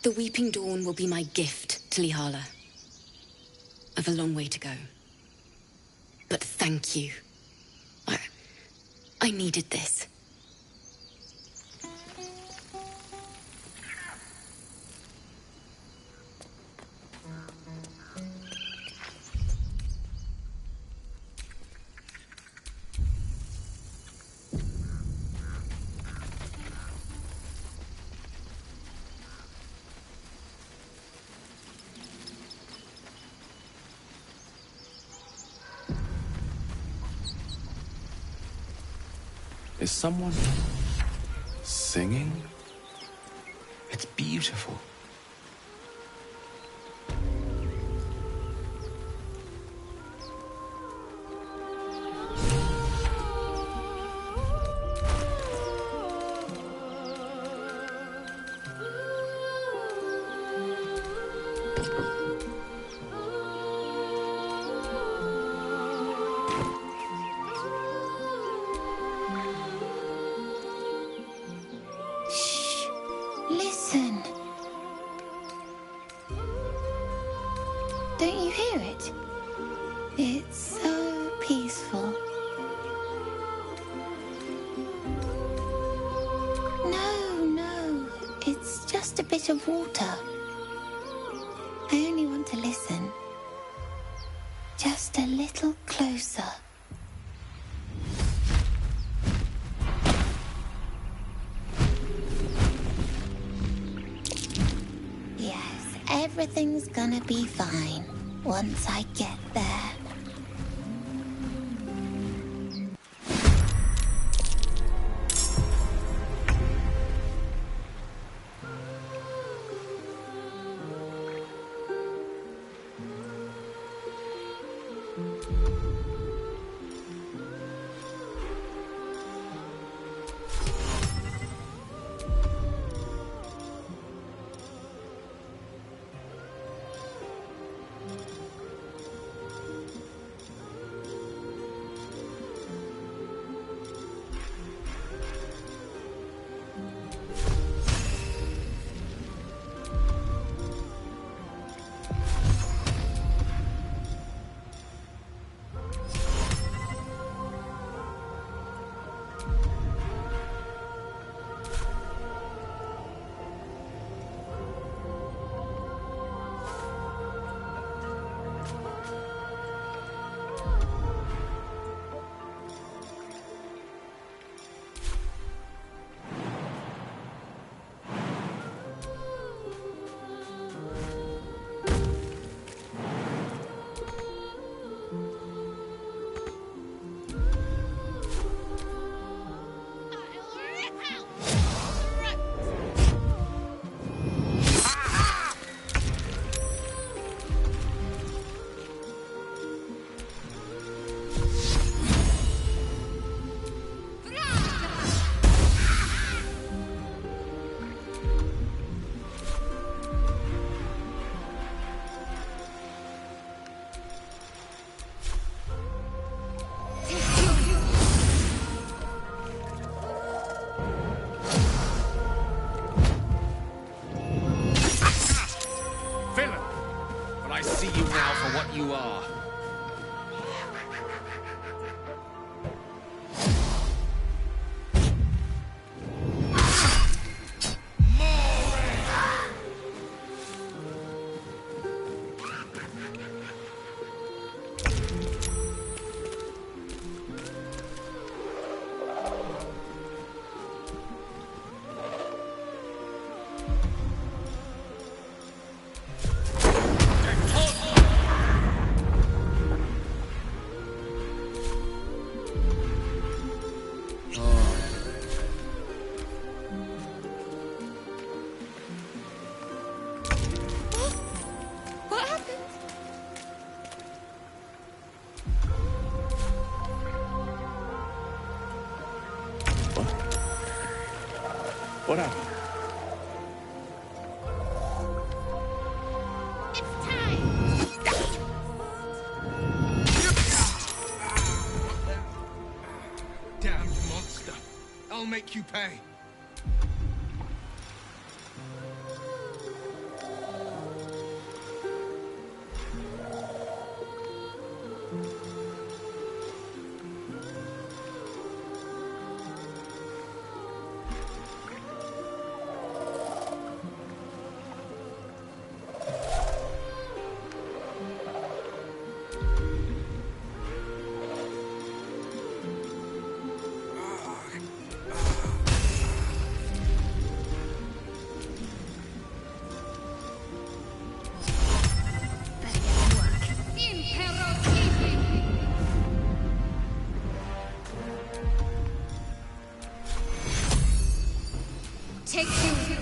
The Weeping Dawn will be my gift to Lihala. I've a long way to go. But thank you. I needed this. Is someone singing? It's beautiful. Listen. Don't you hear it? It's so peaceful. No, it's just a bit of water. I only want to listen. Just a little closer. Everything's gonna be fine once I get there. You are. What happened? make you pay. Take two.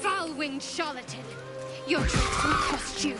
Foul-winged charlatan! Your tricks will cost you!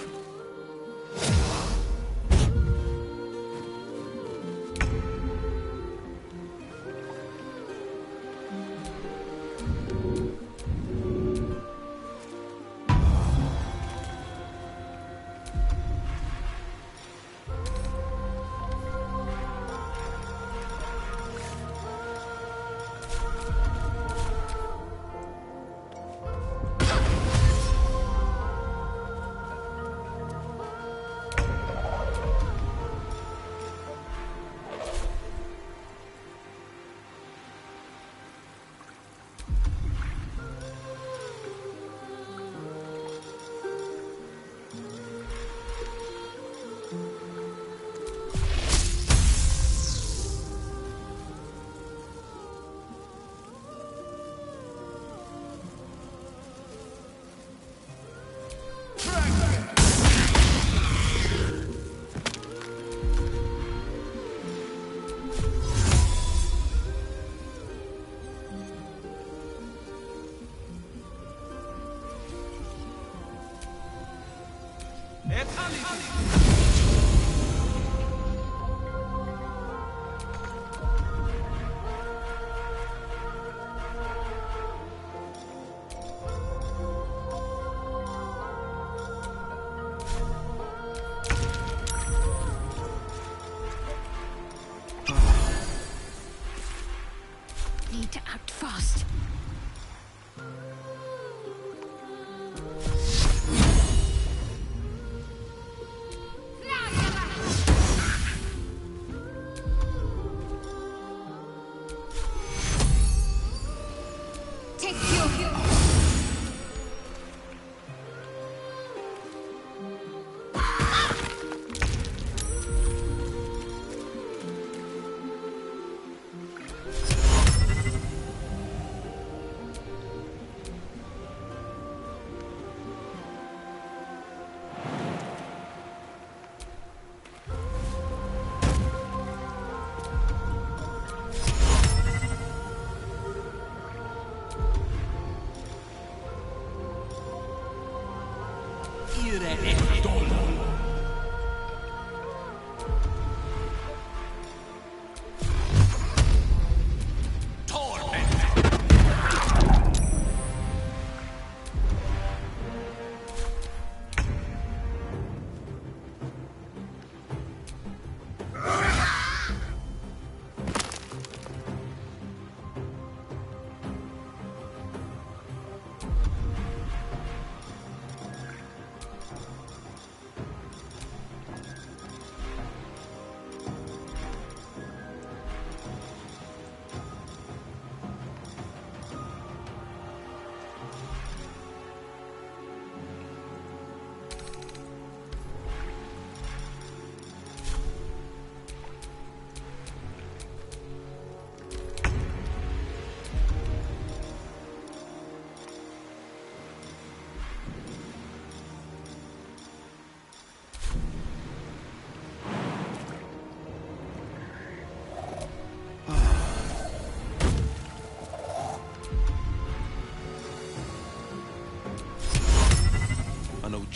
Need to act fast.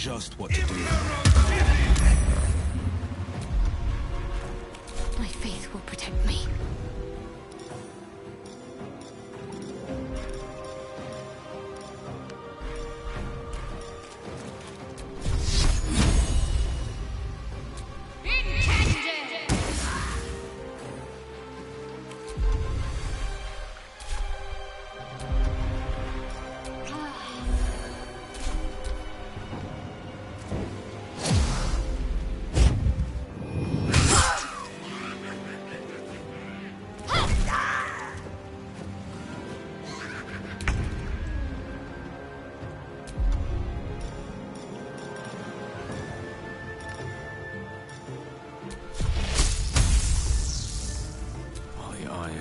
just what to do. My faith will protect me.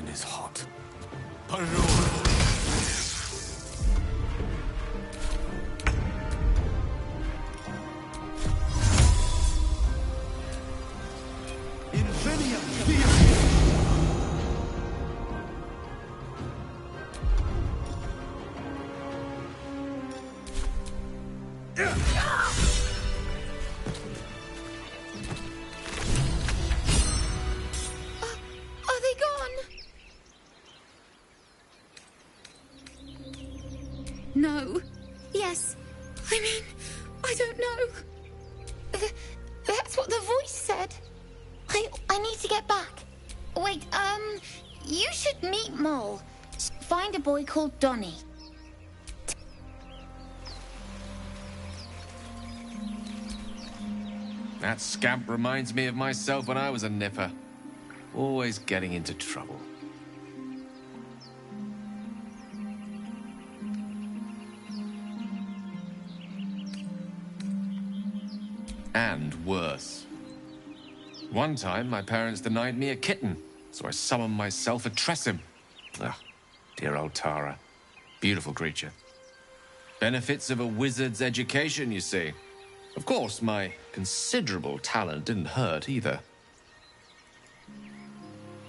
Is hot. Are they gone? No. Yes. I mean, I don't know. That's what the voice said. I need to get back. Wait, you should meet Mole. Find a boy called Donnie. That scamp reminds me of myself when I was a nipper. Always getting into trouble. And worse. One time, my parents denied me a kitten, so I summoned myself a Tressim. Ah, dear old Tara. Beautiful creature. Benefits of a wizard's education, you see. Of course, my considerable talent didn't hurt either.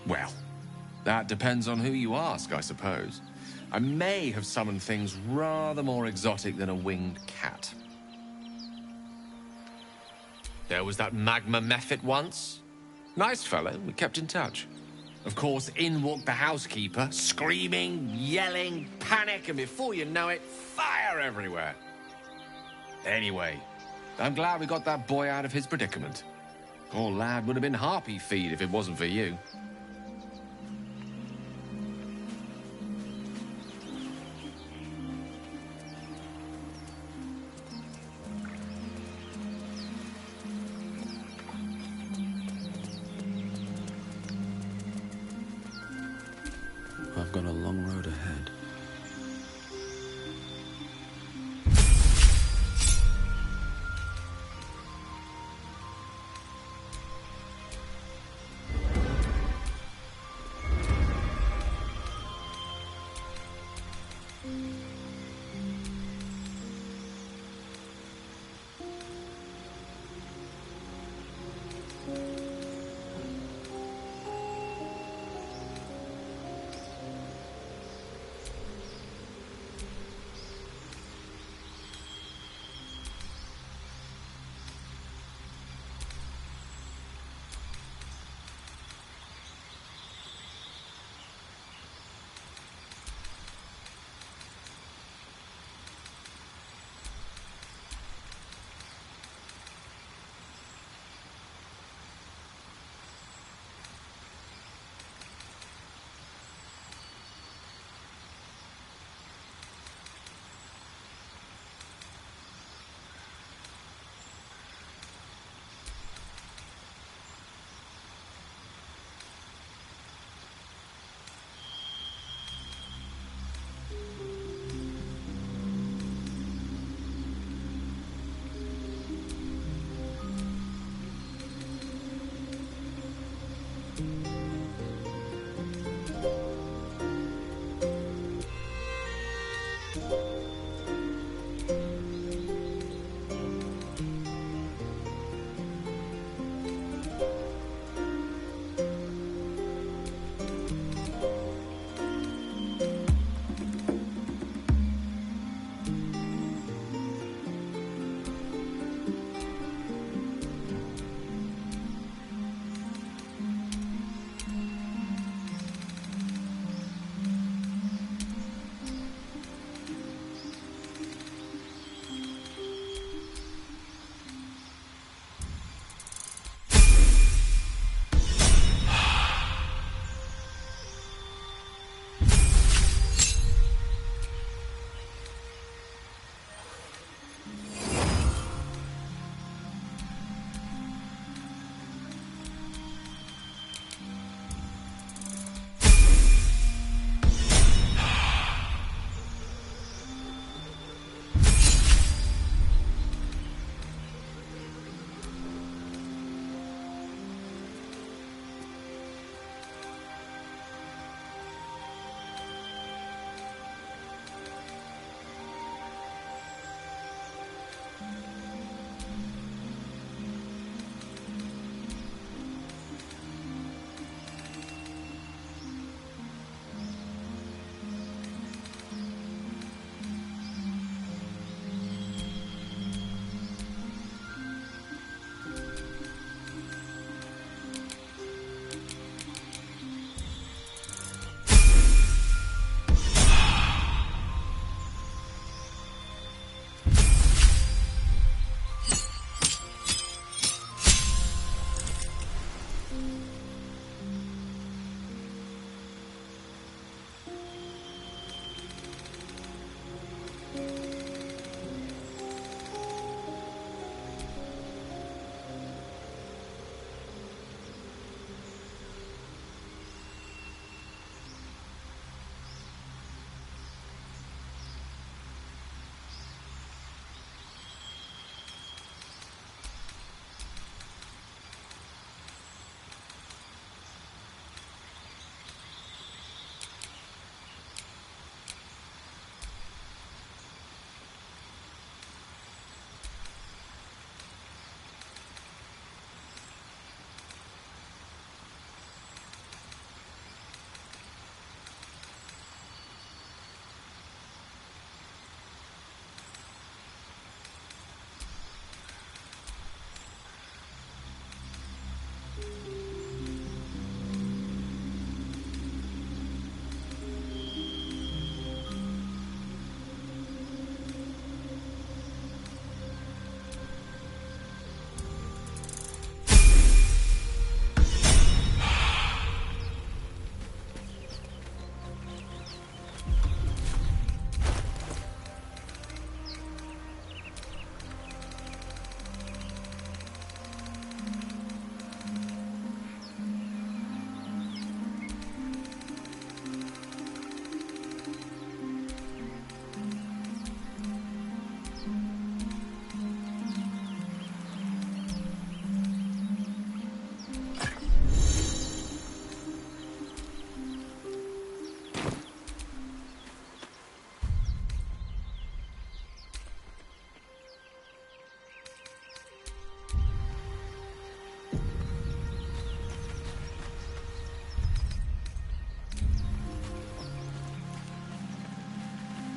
Well, that depends on who you ask, I suppose. I may have summoned things rather more exotic than a winged cat. There was that magma mephit once. Nice fellow, we kept in touch. Of course, in walked the housekeeper, screaming, yelling, panic, and before you know it, fire everywhere. Anyway, I'm glad we got that boy out of his predicament. Poor lad would have been harpy feed if it wasn't for you. I've got a long road ahead.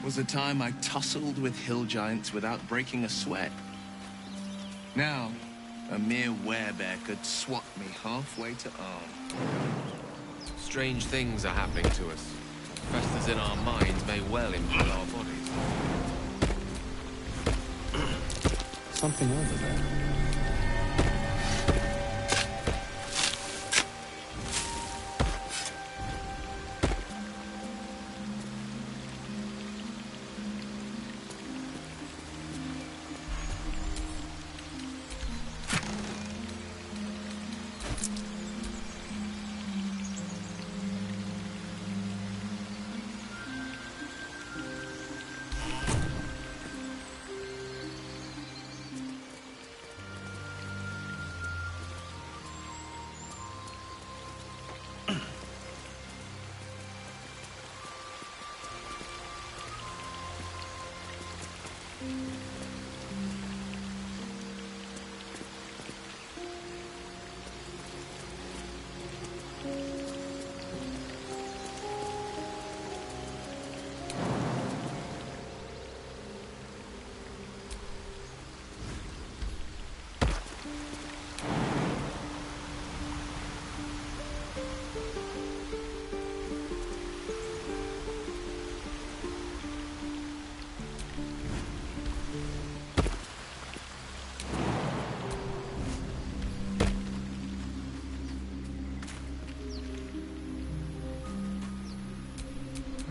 Was a time I tussled with hill giants without breaking a sweat. Now, a mere werebear could swat me halfway to arm. Strange things are happening to us. What festers in our minds may well impel our bodies. Something over there.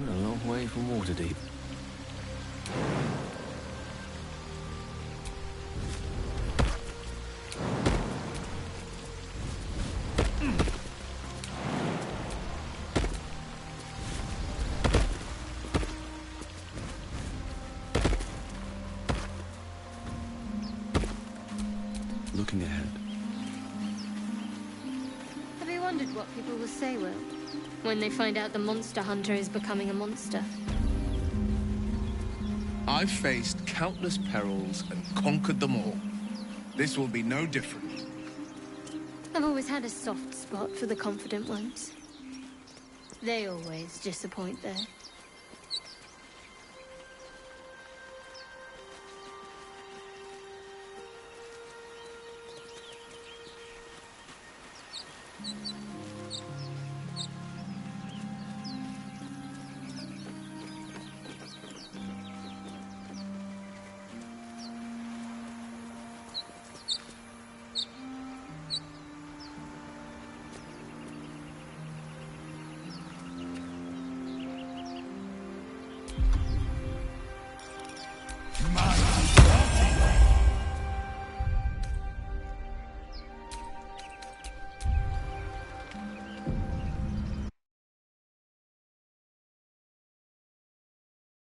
We're a long way from Waterdeep. Looking ahead. Have you wondered what people will say, Will, when they find out the monster hunter is becoming a monster? I've faced countless perils and conquered them all. This will be no different. I've always had a soft spot for the confident ones. They always disappoint, though.